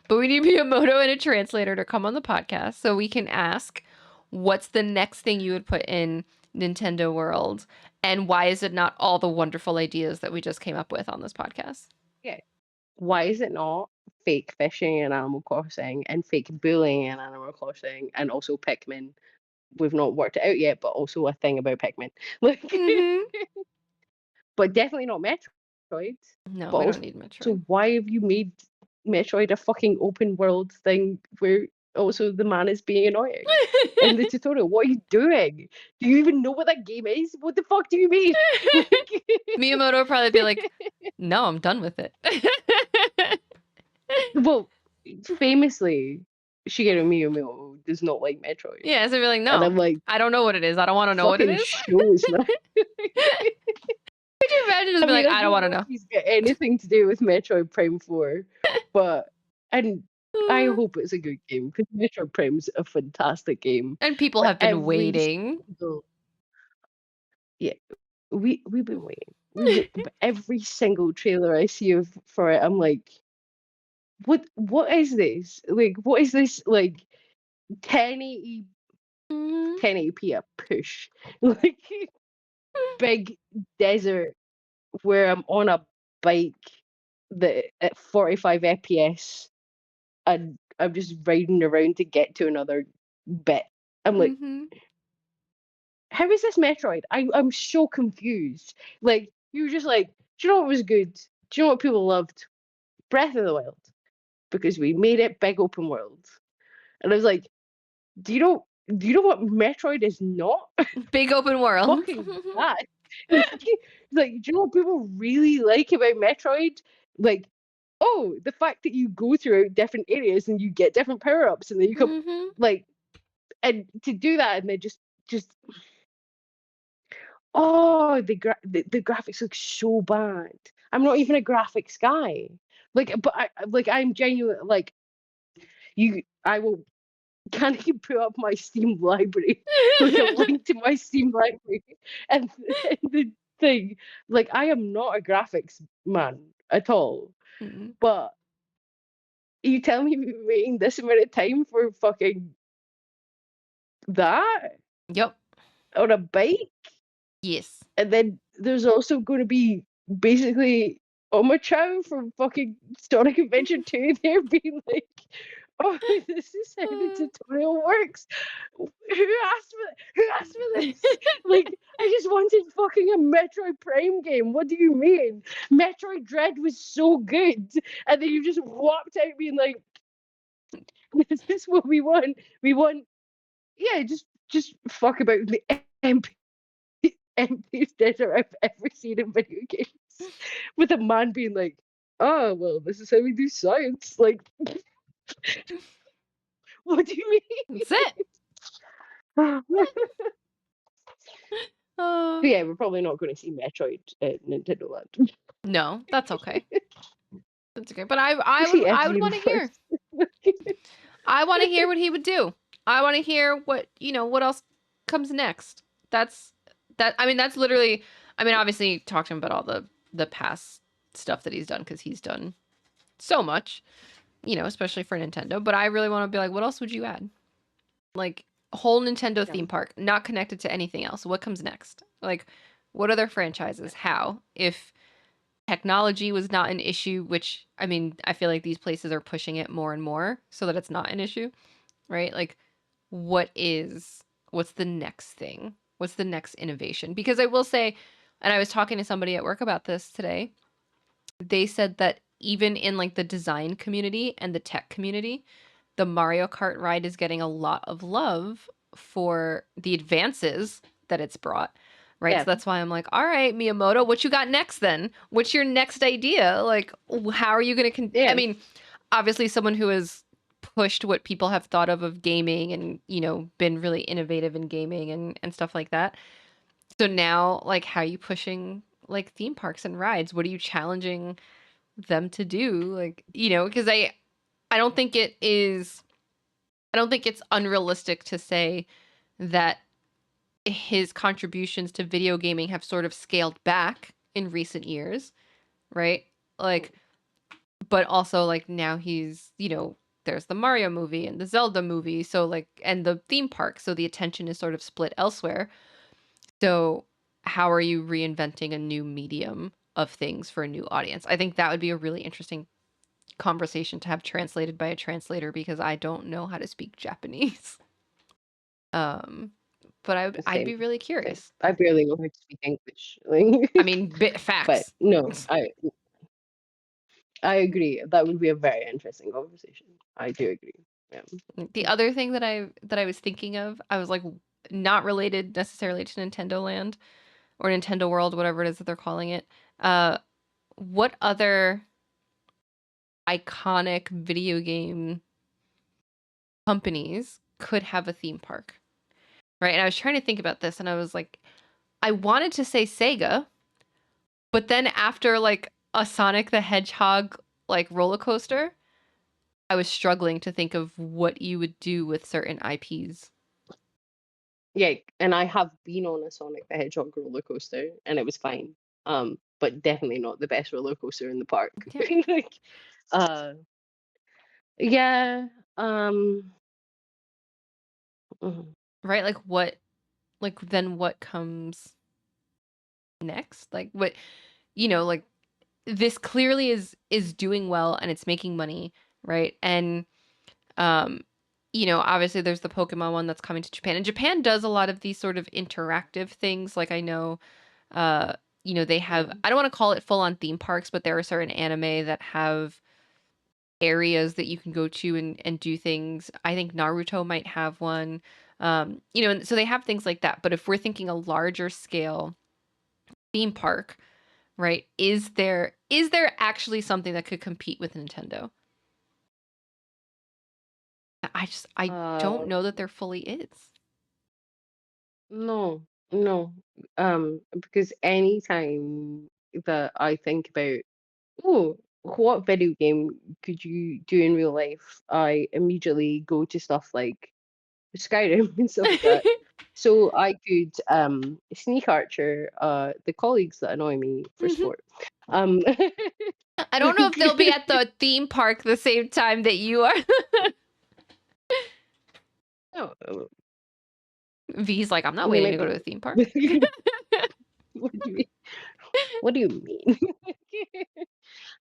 But we need Miyamoto and a translator to come on the podcast so we can ask, what's the next thing you would put in Nintendo World? And why is it not all the wonderful ideas that we just came up with on this podcast? Yeah. Why is it not fake fishing in Animal Crossing and fake bullying in Animal Crossing and also Pikmin? We've not worked it out yet, but also a thing about Pikmin. Like, Mm-hmm. but definitely not Metroid. No, But we don't also, need Metroid. why have you made Metroid a fucking open world thing where also the man is being annoying in the tutorial? What are you doing? Do you even know what that game is? What the fuck do you mean? Like, Miyamoto would probably be like, no, I'm done with it. well, famously, Shigeru Miyamoto does not like Metroid, Yeah, so be like, and no, I'm like, I don't know what it is. I don't want to know what it fucking is. shows, man. Could you imagine just I being mean, like, I I don't don't want to know if know? he's got anything to do with Metroid Prime 4, but and I hope it's a good game because Metroid Prime's a fantastic game. And people But have been waiting. single, yeah, we've been waiting. But every single trailer I see of for it, I'm like, what is this? Like, what is this? Like 1080 Mhm. 1080p a push, like big desert where I'm on a bike that at 45 FPS and I'm just riding around to get to another bit. I'm like, Mhm. how is this Metroid? I'm so confused. Like, you were just like, do you know what was good? Do you know what people loved? Breath of the Wild. Because we made it big open world. And I was like, do you know what Metroid is not? Big open world. Fucking that. Like, do you know what people really like about Metroid? Like, oh, the fact that you go throughout different areas and you get different power ups, and then you come Mhm. like, and to do that, and then just oh, the graphics look so bad. I'm not even a graphics guy. Like, but I'm genuine. Like, I will. Can you put up my Steam library, like a link to my Steam library, and, and the thing, like I am not a graphics man at all, Mhm. but you tell me you're waiting this amount of time for fucking that Yep. on a bike, Yes. and then there's also going to be basically Omochow from fucking Sonic Adventure 2 there being like, oh, this is how the tutorial works. Who asked for this? Like, I just wanted fucking a Metroid Prime game. What do you mean? Metroid Dread was so good. And then you just walked out being like, this is what we want. We want, yeah, just fuck about the MP emptiest desert I've ever seen in video games. With a man being like, oh, well, this is how we do science. Like, what do you That's it. mean? Uh, So yeah, we're probably not going to see Metroid at Nintendo Land. no, that's okay. That's okay. But We'll I would see F I would Zero want to hear. first. I want to hear what he would do. I want to hear what, what else comes next. That's I mean, that's literally, I mean, obviously talk to him about all the past stuff that he's done because he's done so much, especially for Nintendo. But I really want to be like, what else would you add? Like, whole Nintendo Yeah. theme park, not connected to anything else. What comes next? Like, what other franchises? How? If technology was not an issue, which, I mean, I feel like these places are pushing it more and more so that it's not an issue, right? Like, what's the next thing? What's the next innovation? Because I will say, and I was talking to somebody at work about this today, they said that even in like the design community and the tech community, the Mario Kart ride is getting a lot of love for the advances that it's brought. Right. So Yeah. that's why I'm like, all right, Miyamoto, what you got next then? What's your next idea? Like, how are you going to I Yeah. mean, obviously someone who has pushed what people have thought of gaming and, been really innovative in gaming and stuff like that. So now, like, how are you pushing like theme parks and rides? What are you challenging them to do? Like, because I don't think it is I don't think it's unrealistic to say that his contributions to video gaming have sort of scaled back in recent years, right? Like, but also like now there's the Mario movie and the Zelda movie, so like, and the theme park, so the attention is sort of split elsewhere. So, how are you reinventing a new medium of things for a new audience? I think that would be a really interesting conversation to have translated by a translator because I don't know how to speak Japanese. Um, but The I'd same. be really Same. curious. I barely know how to speak English. I Like, mean, bit but facts. no, I agree. That would be a very interesting conversation. I do agree. Yeah. The other thing that I was thinking of, I was like not related necessarily to Nintendo Land or Nintendo World, whatever it is that they're calling it. Uh, what other iconic video game companies could have a theme park? Right? And I was trying to think about this and I was like, I wanted to say Sega, but then after like a Sonic the Hedgehog like roller coaster, I was struggling to think of what you would do with certain IPs. Yeah, and I have been on a Sonic the Hedgehog roller coaster and it was fine. But definitely not the best roller coaster in the park. Yeah. Like, uh, yeah, um, mhm. Right? Like then what comes next? Like what, like this clearly is doing well and it's making money, right? And um obviously there's the Pokemon one that's coming to Japan. And Japan does a lot of these sort of interactive things. Like I know uh they have, Yeah. I don't want to call it full on theme parks, but there are certain anime that have areas that you can go to and do things. I think Naruto might have one. And so they have things like that. But if we're thinking a larger scale theme park, right? Is there actually something that could compete with Nintendo? I don't Uh, know that there fully is. no, no. Because anytime that I think about, oh, what video game could you do in real life? I immediately go to stuff like Skyrim and stuff like that. So I could sneak archer the colleagues that annoy me for Mhm. sport. Um I don't know if they'll be like, at the theme park the same time that you are. no, V's like, I'm not they waiting to might go to be the theme park. what do you what do you mean?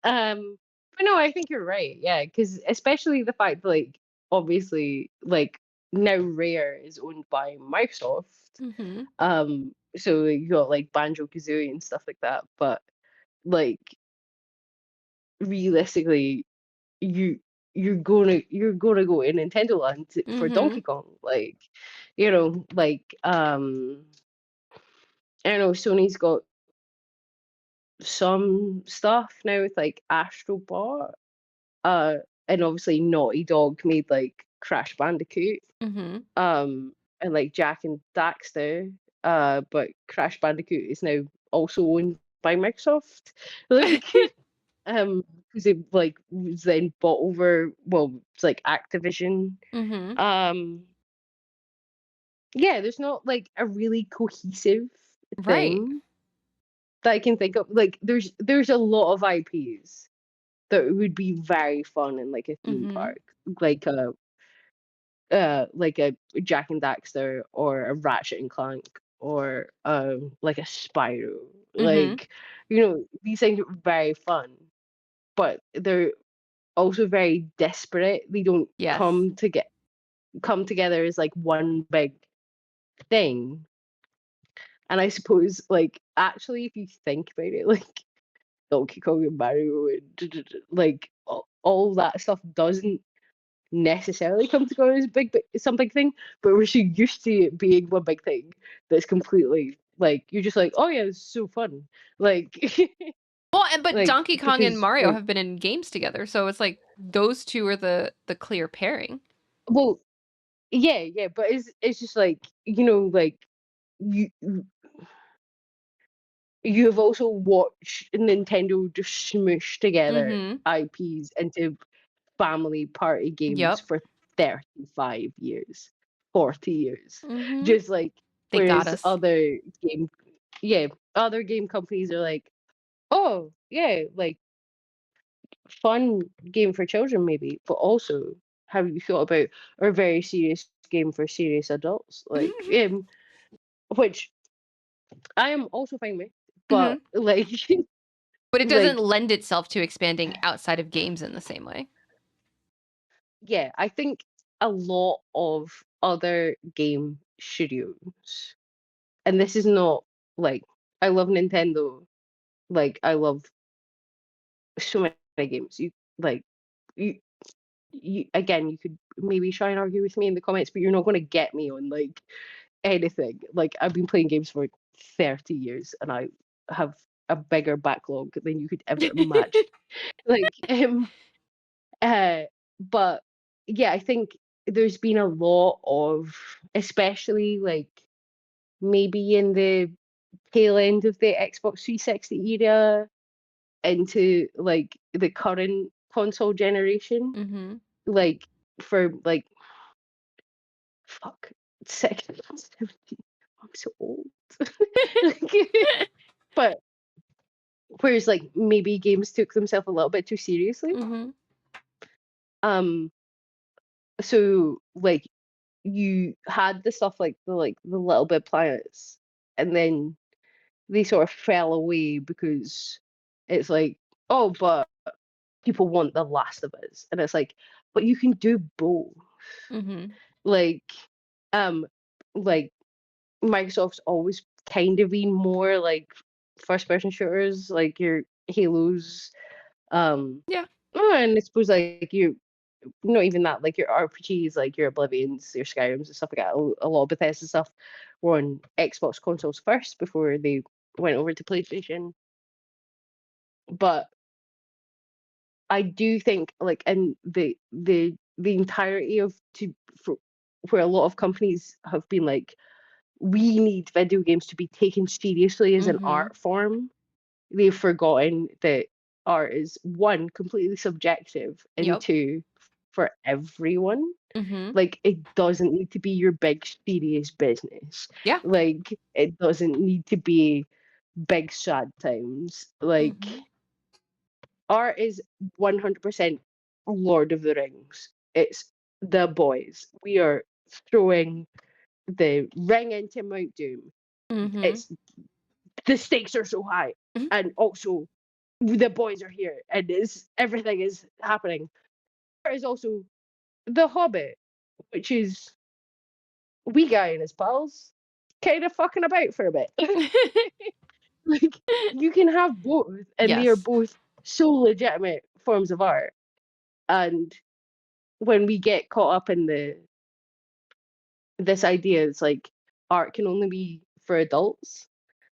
But no, I think you're right. Yeah, because especially the fact that, like, obviously, like, now Rare is owned by Microsoft. Hmm. So you got like Banjo Kazooie and stuff like that. But like realistically, you you're gonna go in Nintendo Land for Hmm. Donkey Kong. Like, like I don't know, Sony's got some stuff now with like Astro Bot. Uh, and obviously Naughty Dog made like Crash Bandicoot, Hmm. and like Jack and Daxter. But Crash Bandicoot is now also owned by Microsoft. Like, because it like was then bought over. Well, it's like Activision. Hmm. Um, yeah, there's not like a really cohesive Right. thing that I can think of. Like, there's a lot of IPs that would be very fun in like a theme Hmm. park, like like a Jack and Daxter or a Ratchet and Clank or like a Spyro. Hmm. Like, these things are very fun, but they're also very desperate. They don't Yes. come together as like one big thing. And I suppose, like, actually, if you think about it, like Donkey Kong and Mario and like all that stuff doesn't necessarily come together as some big thing, but we're so used to it being one big thing that's completely like you're just like, oh yeah, it's so fun. Like Well, but like Donkey Kong and because Mario have been in games together, so it's like those two are the clear pairing. well, yeah, but it's just like, like you you have also watched Nintendo just smoosh together Mhm. IPs into family party games Yep. for 35 years, 40 years. Mhm. Just like, They got whereas us. game, yeah, other game companies are like, oh, yeah, like fun game for children maybe, but also have you thought about a very serious game for serious adults? Like, which I am also fine with, but Mhm. like, But it doesn't like, lend itself to expanding outside of games in the same way. yeah, I think a lot of other game studios, and this is not like I love Nintendo, like I love so many games. Like you, you again, you could maybe try and argue with me in the comments, but you're not going to get me on like anything. Like I've been playing games for 30 years, and I have a bigger backlog than you could ever imagine. Like, Uh, but yeah, I think there's been a lot of, especially like maybe in the tail end of the Xbox 360 era into like the current console generation, Mhm. like for like fuck second 17. I'm so old. Like, but whereas like maybe games took themselves a little bit too seriously. Mhm. Um, so like you had the stuff like the Little Big Planets, and then they sort of fell away because it's like, oh, but people want The Last of Us, and it's like, but you can do both. Mhm. Like, um, like Microsoft's always kind of been more like first person shooters, like your Halos, um, Yeah. and I suppose like you not even that, like your RPGs, like your Oblivions, your Skyrims and stuff like that. A lot of Bethesda stuff were on Xbox consoles first before they went over to PlayStation. But I do think, like, in the entirety of for where a lot of companies have been like, we need video games to be taken seriously as an Mhm. art form. They've forgotten that art is one completely subjective and Yep. two for everyone. Mhm. Like, it doesn't need to be your big serious business. Yeah. Like, it doesn't need to be big sad times. Like, Mhm. art is 100% Lord of the Rings. It's the boys. We are throwing the ring into Mount Doom. Mhm. It's the stakes are so high, Mhm. and also the boys are here, and it's everything is happening. There is also the Hobbit, which is wee guy and his pals kind of fucking about for a bit. Like you can have both, and they are Yes. both so legitimate forms of art. And when we get caught up in the this idea, it's like art can only be for adults,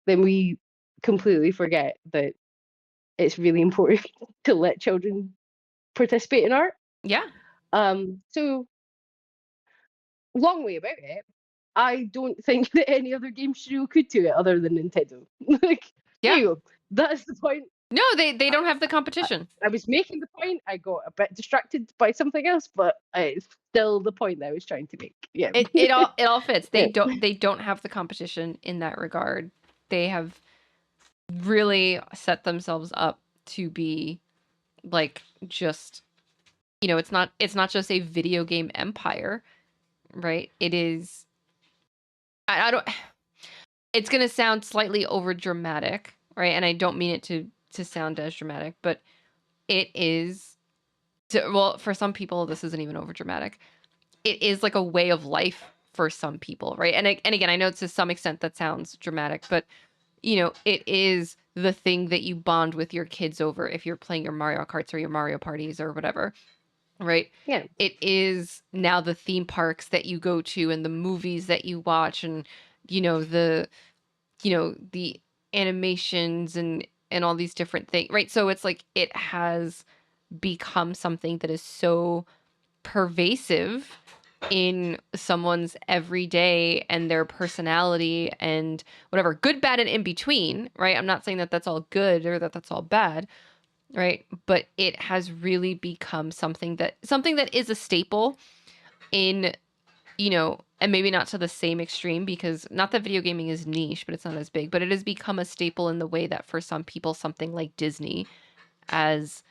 then we completely forget that it's really important to let children participate in art. Yeah. So long way about it. I don't think that any other game studio could do it other than Nintendo. Like, there Yeah. you go. That's the point. No, they I, don't have the I, competition. I was making the point. I got a bit distracted by something else, but it's still the point that I was trying to make. Yeah. It all fits. They Yeah. don't have the competition in that regard. They have really set themselves up to be like just, it's not just a video game empire, right? It is I don't it's going to sound slightly over dramatic, right? And I don't mean it to sound as dramatic, but it is well, for some people this isn't even over dramatic. It is like a way of life for some people, right? And again, I know to some extent that sounds dramatic, but it is the thing that you bond with your kids over if you're playing your Mario Karts or your Mario parties or whatever, right? Yeah. It is now the theme parks that you go to and the movies that you watch and the the animations and all these different things, right? So it's like it has become something that is so pervasive in someone's everyday and their personality and whatever, good, bad, and in between, right? I'm not saying that that's all good or that that's all bad, right? But it has really become something that is a staple in, and maybe not to the same extreme, because not that video gaming is niche, but it's not as big, but it has become a staple in the way that for some people, something like Disney as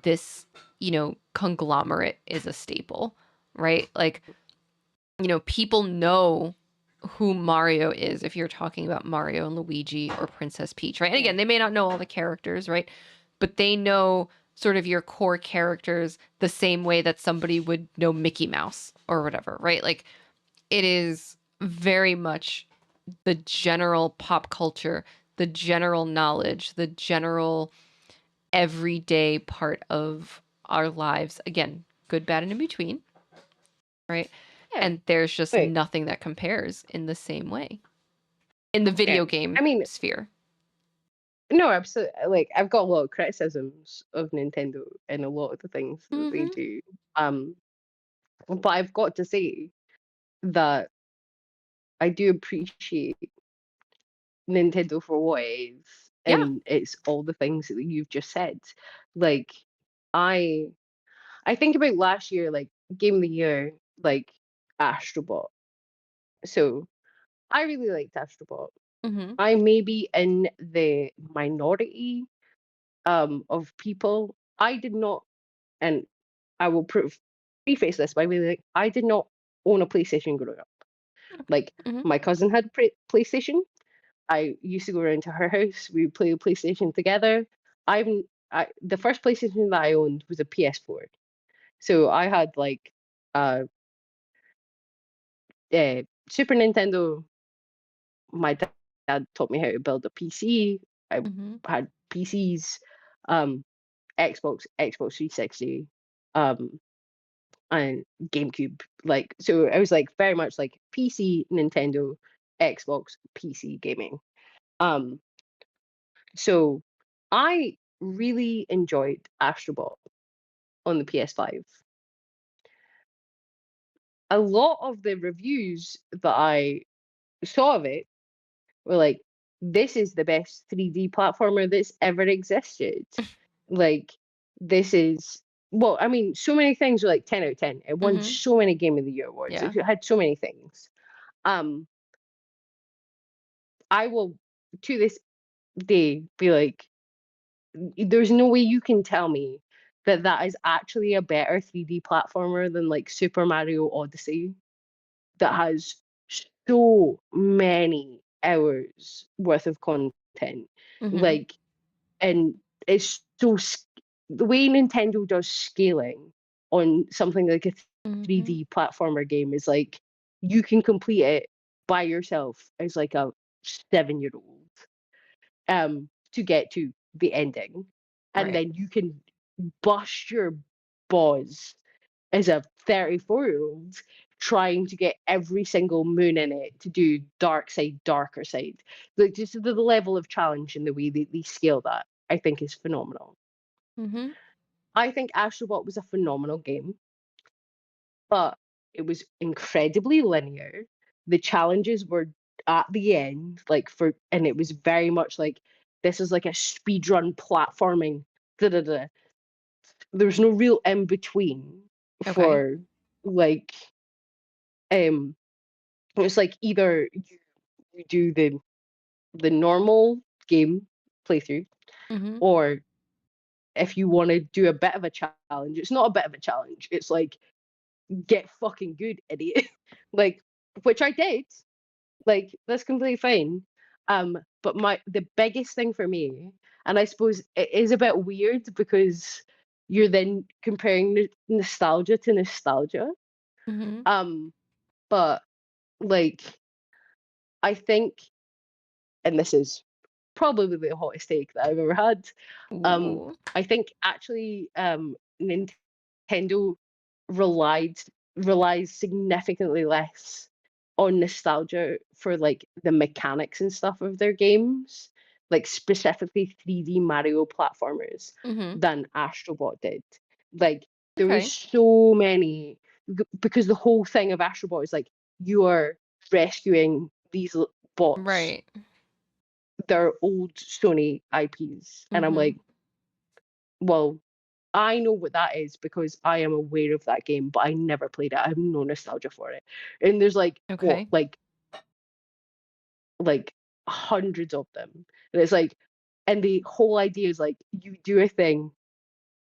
this, conglomerate is a staple, right? Like, people know who Mario is if you're talking about Mario and Luigi or Princess Peach, right? And Yeah. again, they may not know all the characters, right? But they know sort of your core characters the same way that somebody would know Mickey Mouse or whatever, right? Like, it is very much the general pop culture, the general knowledge, the general everyday part of our lives. Again, good, bad, and in between, right? Yeah. And there's just Wait. nothing that compares in the same way in the Yeah. video I game mean, sphere. no, absolutely. Like, I've got a lot of criticisms of Nintendo and a lot of the things that they Mm-hmm. do. Um, but I've got to say that I do appreciate Nintendo for what it is, Yeah. and it's all the things that you've just said. Like, I I think about last year, like Game of the Year, like Astrobot. So I really liked Astrobot. Mm-hmm. I may be in the minority of people. I did not, and I will preface this by being like, I did not own a PlayStation growing up. Okay. Like, Mm-hmm. my cousin had PlayStation. I used to go around to her house. We would play PlayStation together. The first PlayStation that I owned was a PS4. So I had like uh, Super Nintendo. My dad taught me how to build a PC. I Mm-hmm. had PCs, um, Xbox 360, um, and GameCube. Like, so I was like very much like PC, Nintendo, Xbox, PC gaming. Um, so I really enjoyed Astrobot on the PS5. A lot of the reviews that I saw of it were like, this is the best 3D platformer that's ever existed. Like, this is, well, I mean, so many things were like 10 out of 10. It won Mm-hmm. so many Game of the Year awards. Yeah. It had so many things. Um, I will, to this day, be like, there's no way you can tell me that that is actually a better 3D platformer than like Super Mario Odyssey that has so many hours worth of content. Mm-hmm. Like, and it's so the way Nintendo does scaling on something like a Mm-hmm. 3D platformer game is like you can complete it by yourself as like a 7-year old to get to the ending, and Right. then you can bust your balls as a 34-year-old trying to get every single moon in it to do dark side, darker side. Like, just the level of challenge and the way they scale that, I think is phenomenal. Mm-hmm. I think Astrobot was a phenomenal game, but it was incredibly linear. The challenges were at the end, like and it was very much like this is like a speedrun platforming. Da da da. There's no real in between Okay. for like um it's like either you do the normal game playthrough, Mm-hmm. or if you want to do a bit of a challenge, it's not a bit of a challenge. It's like get fucking good, idiot. Like, which I did. Like, that's completely fine. But the biggest thing for me, and I suppose it is a bit weird because you're then comparing nostalgia to nostalgia. Mm-hmm. Um, but like I think, and this is probably the hottest take that I've ever had. Ooh. I think actually Nintendo relied relies significantly less on nostalgia for like the mechanics and stuff of their games, like specifically 3D Mario platformers, Mm-hmm. than Astrobot did. Like there was Okay. so many. because the whole thing of Astro Bot is like you are rescuing these bots. Right. They're old Sony IPs, and I'm Mhm. like, well, I know what that is because I am aware of that game, but I never played it. I have no nostalgia for it. And there's like what, Okay. like hundreds of them. And it's like, and the whole idea is like you do a thing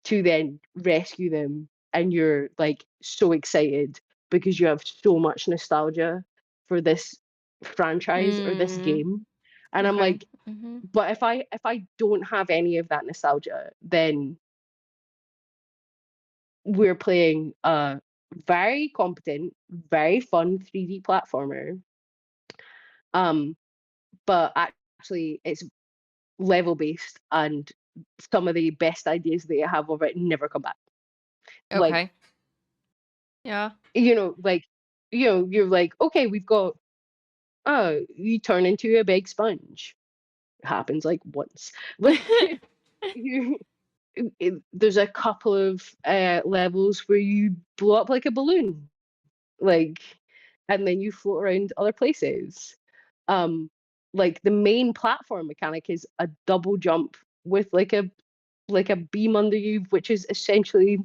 to then rescue them, and you're like so excited because you have so much nostalgia for this franchise or this Mm. game. And I'm Okay. like, Mhm. but if I don't have any of that nostalgia, then we're playing a very competent, very fun 3D platformer. Um, but actually it's level based, and some of the best ideas they have of it never come back. Like, Okay. Yeah. you know, like, you're like, okay, we've got you turn into a big sponge. Happens like once. Like you there's a couple of levels where you blow up like a balloon, like, and then you float around other places. Um, like the main platform mechanic is a double jump with like a beam under you, which is essentially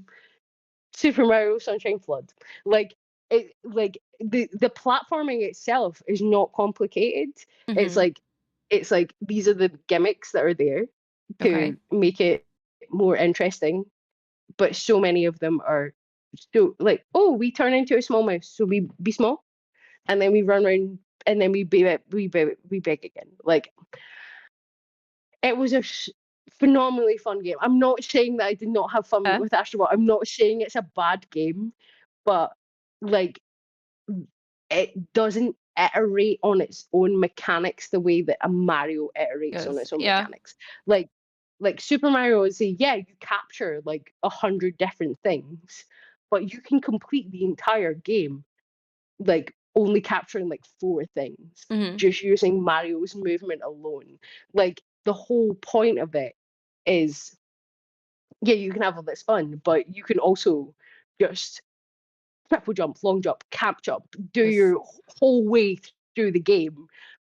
Super Mario Sunshine Flood. Like the platforming itself is not complicated. It's Mhm. like these are the gimmicks that are there Okay. to make it more interesting, but so many of them are so like, oh, we turn into a small mouse, so we be small, and then we run around, and then we big again. Like it was a phenomenally fun game. I'm not saying that I did not have fun Uh, with Astro Bot. I'm not saying it's a bad game, but like it doesn't iterate on its own mechanics the way that a Mario iterates on yes. its own Yeah. mechanics. Like Super Mario is yeah, you capture like 100 different things, but you can complete the entire game like only capturing like four things Mhm. just using Mario's movement alone. Like the whole point of it is yeah, you can have all this fun, but you can also just triple jump, long jump, camp jump, do Yes. your whole way through the game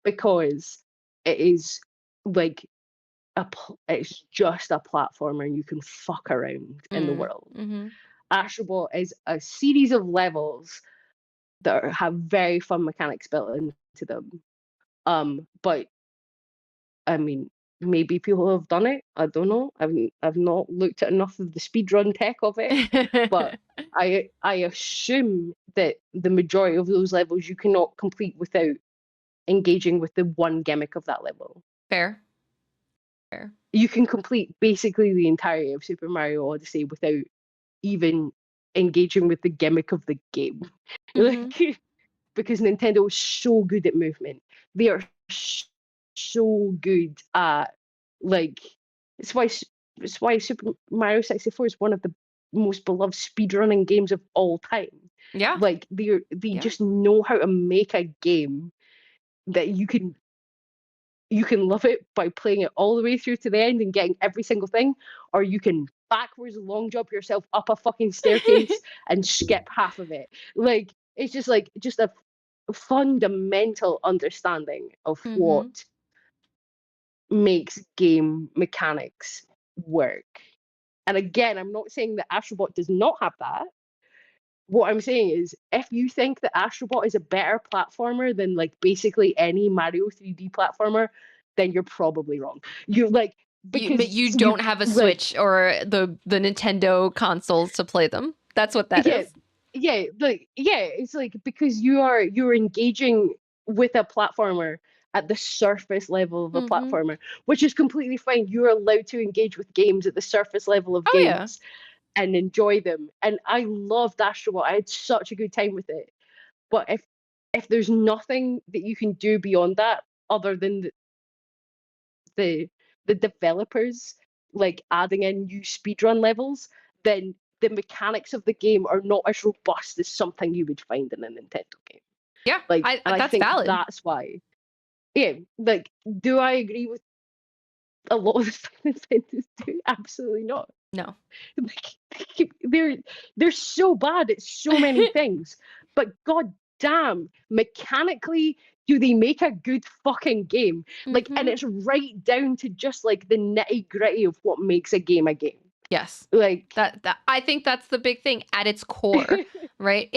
because it is like it's just a platformer and you can fuck around in the Mm. world. Mhm. Astrobot is a series of levels that have very fun mechanics built into them. But I mean, maybe people have done it. I don't know. I've not looked at enough of the speedrun tech of it, but I assume that the majority of those levels you cannot complete without engaging with the one gimmick of that level. Fair. Fair. You can complete basically the entirety of Super Mario Odyssey without even engaging with the gimmick of the game. Mhm. Like because Nintendo is so good at movement. They are so good at like it's why it's why Super Mario 64 is one of the most beloved speedrunning games of all time. Yeah. Like they Yeah. just know how to make a game that you can love it by playing it all the way through to the end and getting every single thing, or you can backwards long jump yourself up a fucking staircase and skip half of it. Like it's just like just a fundamental understanding of Mhm. what makes game mechanics work. And again, I'm not saying that Astrobot does not have that. What I'm saying is, if you think that Astrobot is a better platformer than like basically any Mario 3D platformer, then you're probably wrong. You like But because you you don't have a like Switch or the Nintendo consoles to play them. That's what that yeah, is. it's like because you're engaging with a platformer at the surface level of a Mhm. platformer, which is completely fine. You're allowed to engage with games at the surface level of Oh yeah. games and enjoy them. And I loved Astrobot. I had such a good time with it. But if there's nothing that you can do beyond that other than the the developers like adding in new speedrun levels, then the mechanics of the game are not as robust as something you would find in a Nintendo game. Yeah. Like, I and I that's think valid. that's why. Yeah, like, do I agree with a lot of the stuff Nintendo's do? Absolutely not. No. They're so bad at so many things, but god damn, mechanically, do they make a good fucking game? Like, and Mhm. it's right down to just like the nitty gritty of what makes a game a game. Yes. Like, That I think that's the big thing at its core, right?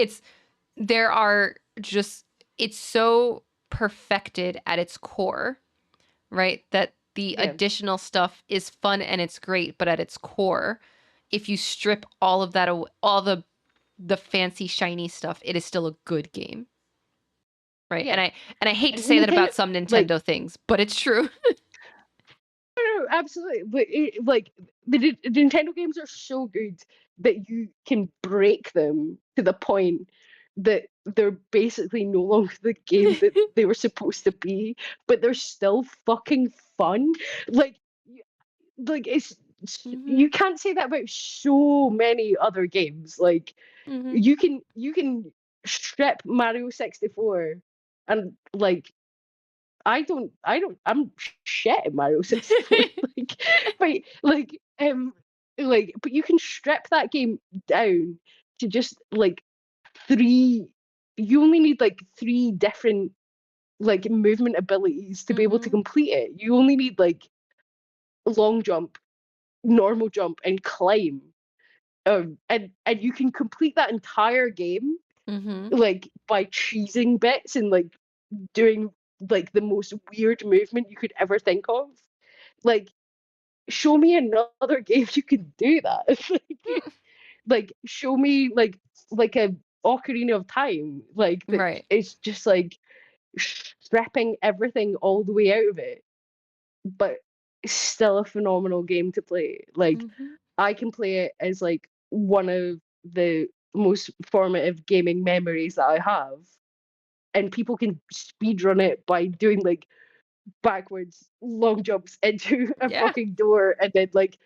There are just it's so perfected at its core, right? That the yeah, additional stuff is fun and it's great, but at its core, if you strip all of that all the fancy shiny stuff, it is still a good game, right? yeah. And I hate to And say that Nintendo, about some like, Nintendo things, but it's true. no, absolutely. But like the Nintendo games are so good that you can break them to the point that they're basically no longer the game that they were supposed to be, but they're still fucking fun. Like, like you Mhm. can't say that about so many other games. Like, Mhm. you can strip Mario 64 and like I'm shit at Mario 64. Like, but like but you can strip that game down to just like three you only need like three different like movement abilities to be able to Mhm. complete it. You only need like long jump, normal jump, and climb. And you can complete that entire game Mhm. like by cheesing bits and like doing like the most weird movement you could ever think of. Like, show me another game you can do that. Like, show me like a Ocarina of Time. Like that Right. it's just like stripping everything all the way out of it, but it's still a phenomenal game to play. Like, Mhm. I can play it as like one of the most formative gaming memories that I have. And people can speedrun it by doing like backwards long jumps into a Yeah, fucking door and then like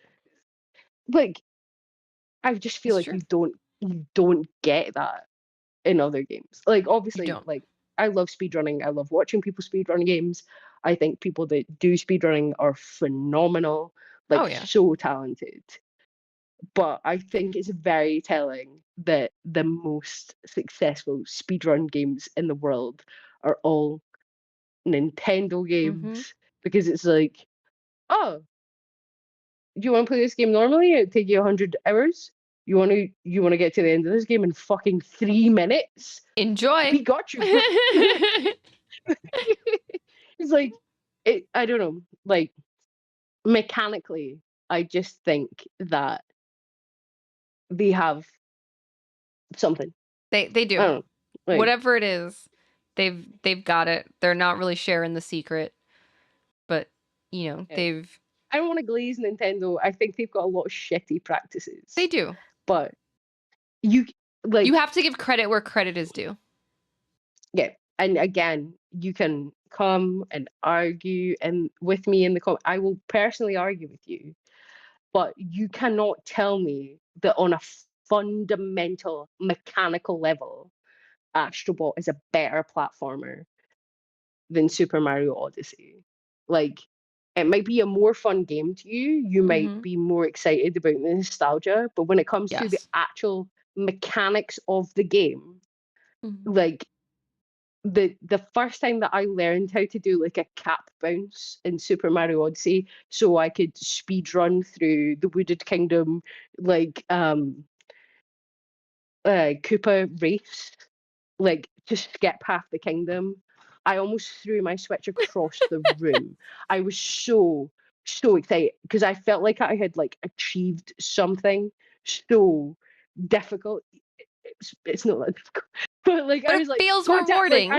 I just feel it's like true. you don't get that in other games. Like, You obviously, don't. like, I love speedrunning. I love watching people speedrun games. I think people that do speedrunning are phenomenal, Oh, like yeah. so talented. But I think it's very telling that the most successful speedrun games in the world are all Nintendo Mhm. games because it's like, oh, do you want to play this game normally? It'd take you 100 hours. You want to get to the end of this game in fucking 3 minutes? Enjoy. We got you. It's like I don't know. Like, mechanically, I just think that they have something. They I do. don't know. Like, Whatever it is, they've got it. They're not really sharing the secret, but, yeah. they've I don't want to glaze Nintendo. I think they've got a lot of shitty they practices, do. but you You like have to give credit where credit is due. yeah. And again, you can come and argue and with me in the I will personally argue with you, but you cannot tell me that on a fundamental mechanical level, Astro Bot is a better platformer than Super Mario Odyssey. Like, it might be a more fun game to you. You might Mhm. be more excited about the nostalgia, but when it comes to the Yes. actual mechanics of the game, Mhm. like the first time that I learned how to do like a cap bounce in Super Mario Odyssey, so I could speed run through the Wooded Kingdom, like Koopa race, like to skip half the kingdom. I almost threw my Switch across the room. I was so excited because I felt like I had like achieved something so difficult. It's not that difficult, but like But I it was like, feels God damn! Like rewarding.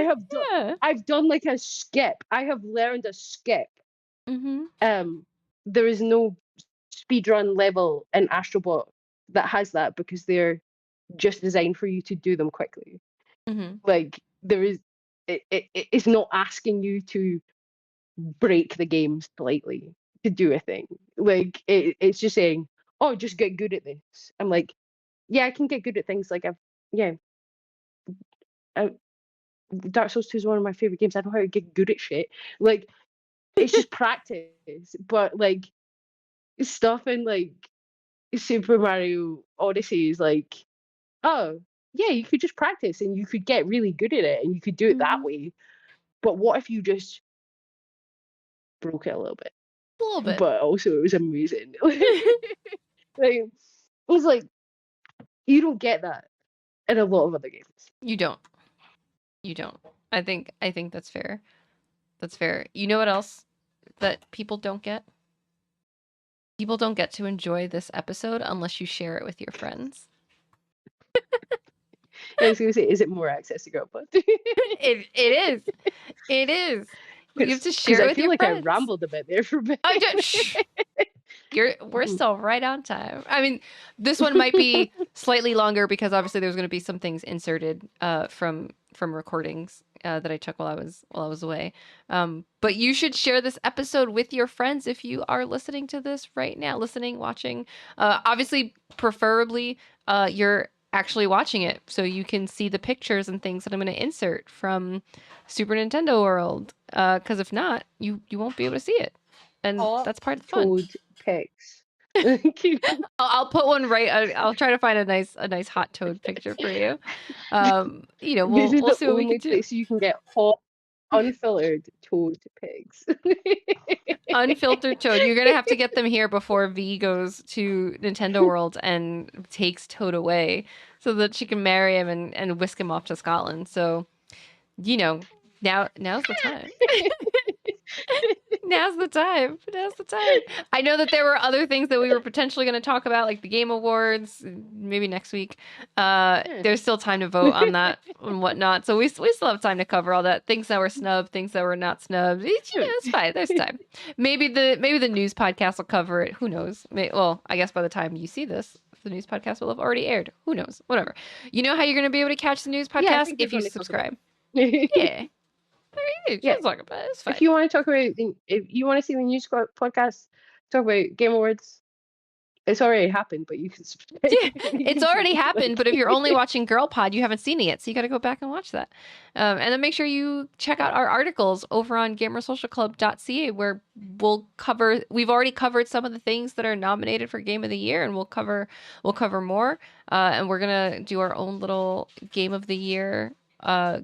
Yeah. I've done like a skip. I have learned a skip. Mhm. Um, there is no speedrun level in Astrobot that has that because they're just designed for you to do them quickly. Mhm. Like, there is it's not asking you to break the game slightly to do a thing. Like, it's just saying, oh, just get good at this. I'm like, yeah, I can get good at things. Like, yeah, I, Dark Souls 2 is one of my favorite games. I know how to get good at shit. Like, it's just practice. But like stuff in like Super Mario Odyssey is like, oh, yeah, you could just practice and you could get really good at it and you could do it that Mhm. way. But what if you just broke it a little bit? A little bit. But also it was amazing. Like, it was like, you don't get that in a lot of other games. You don't. You don't. I think that's fair. That's fair. You know what else that people don't get? People don't get to enjoy this episode unless you share it with your friends. I was going to say, is it more access to girl pod? It is. It is. You have to Because share it I with feel your like I friends. rambled a bit there for a bit. Oh, shh. We're still right on time. I mean, this one might be slightly longer because obviously there's going to be some things inserted from recordings that I took while I was away. But you should share this episode with your friends if you are listening to this right now, listening, watching. Obviously, preferably, you're actually watching it so you can see the pictures and things that I'm going to insert from Super Nintendo World. Because if not, you won't be able to see it, and Hot that's part of the fun. Toad pics. I'll put one right. I'll try to find a nice hot toad picture for you. This is We'll the see what we can only do. place you can get hot, unfiltered toad pigs. Unfiltered toad. You're gonna have to get them here before V goes to Nintendo World and takes Toad away, so that she can marry him and whisk him off to Scotland. So you know, now's the time. Now's the time. Now's the time. I know that there were other things that we were potentially going to talk about, like the Game Awards, maybe next week. Yeah. There's still time to vote on that and whatnot. So we still have time to cover all that. Things that were snubbed, things that were not snubbed. It's fine. There's time. Maybe the news podcast will cover it. Who knows? Well, I guess by the time you see this, the news podcast will have already aired. Who knows? Whatever. You know how you're going to be able to catch the news Yeah, I podcast think we're if you going to talk about subscribe. it. Yeah. Yeah. Just talk about it. It's fine. If you want to talk about, if you want to see the news podcast, talk about Game Awards. It's already happened, but you can subscribe. Yeah, You it's can see already what it's happened, like. but if you're only watching Girl Pod, you haven't seen it yet, so you got to go back and watch that. And then make sure you check out our articles over on gamersocialclub.ca, where we've already covered some of the things that are nominated for Game of the Year, and we'll cover more. And we're gonna do our own little Game of the Year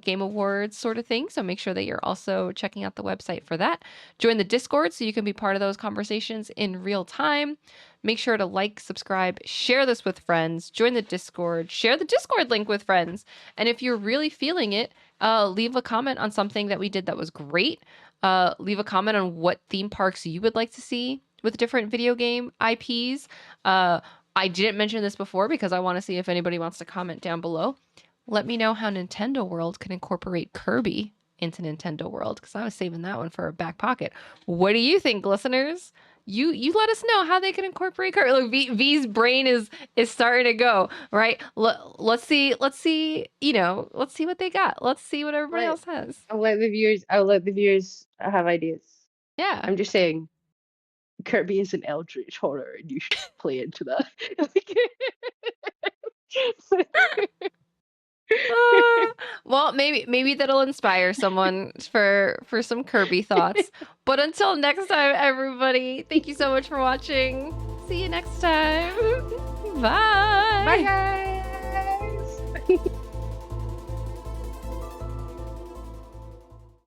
game awards sort of thing. So make sure that you're also checking out the website for that. Join the Discord so you can be part of those conversations in real time. Make sure to like, subscribe, share this with friends, join the Discord, share the Discord link with friends. And if you're really feeling it, leave a comment on something that we did that was great. Leave a comment on what theme parks you would like to see with different video game IPs. I didn't mention this before because I want to see if anybody wants to comment down below. Let me know how Nintendo World can incorporate Kirby into Nintendo World, because I was saving that one for a back pocket. What do you think, listeners? You let us know how they can incorporate Kirby. Look, V's brain is starting to go right. Let's see. Let's see what they got. Let's see what everybody else has. I'll let the viewers have ideas. Yeah. I'm just saying, Kirby is an eldritch horror, and you should play into that. Well, maybe that'll inspire someone for some Kirby thoughts. But until next time, everybody, thank you so much for watching. See you next time. Bye. Bye, guys.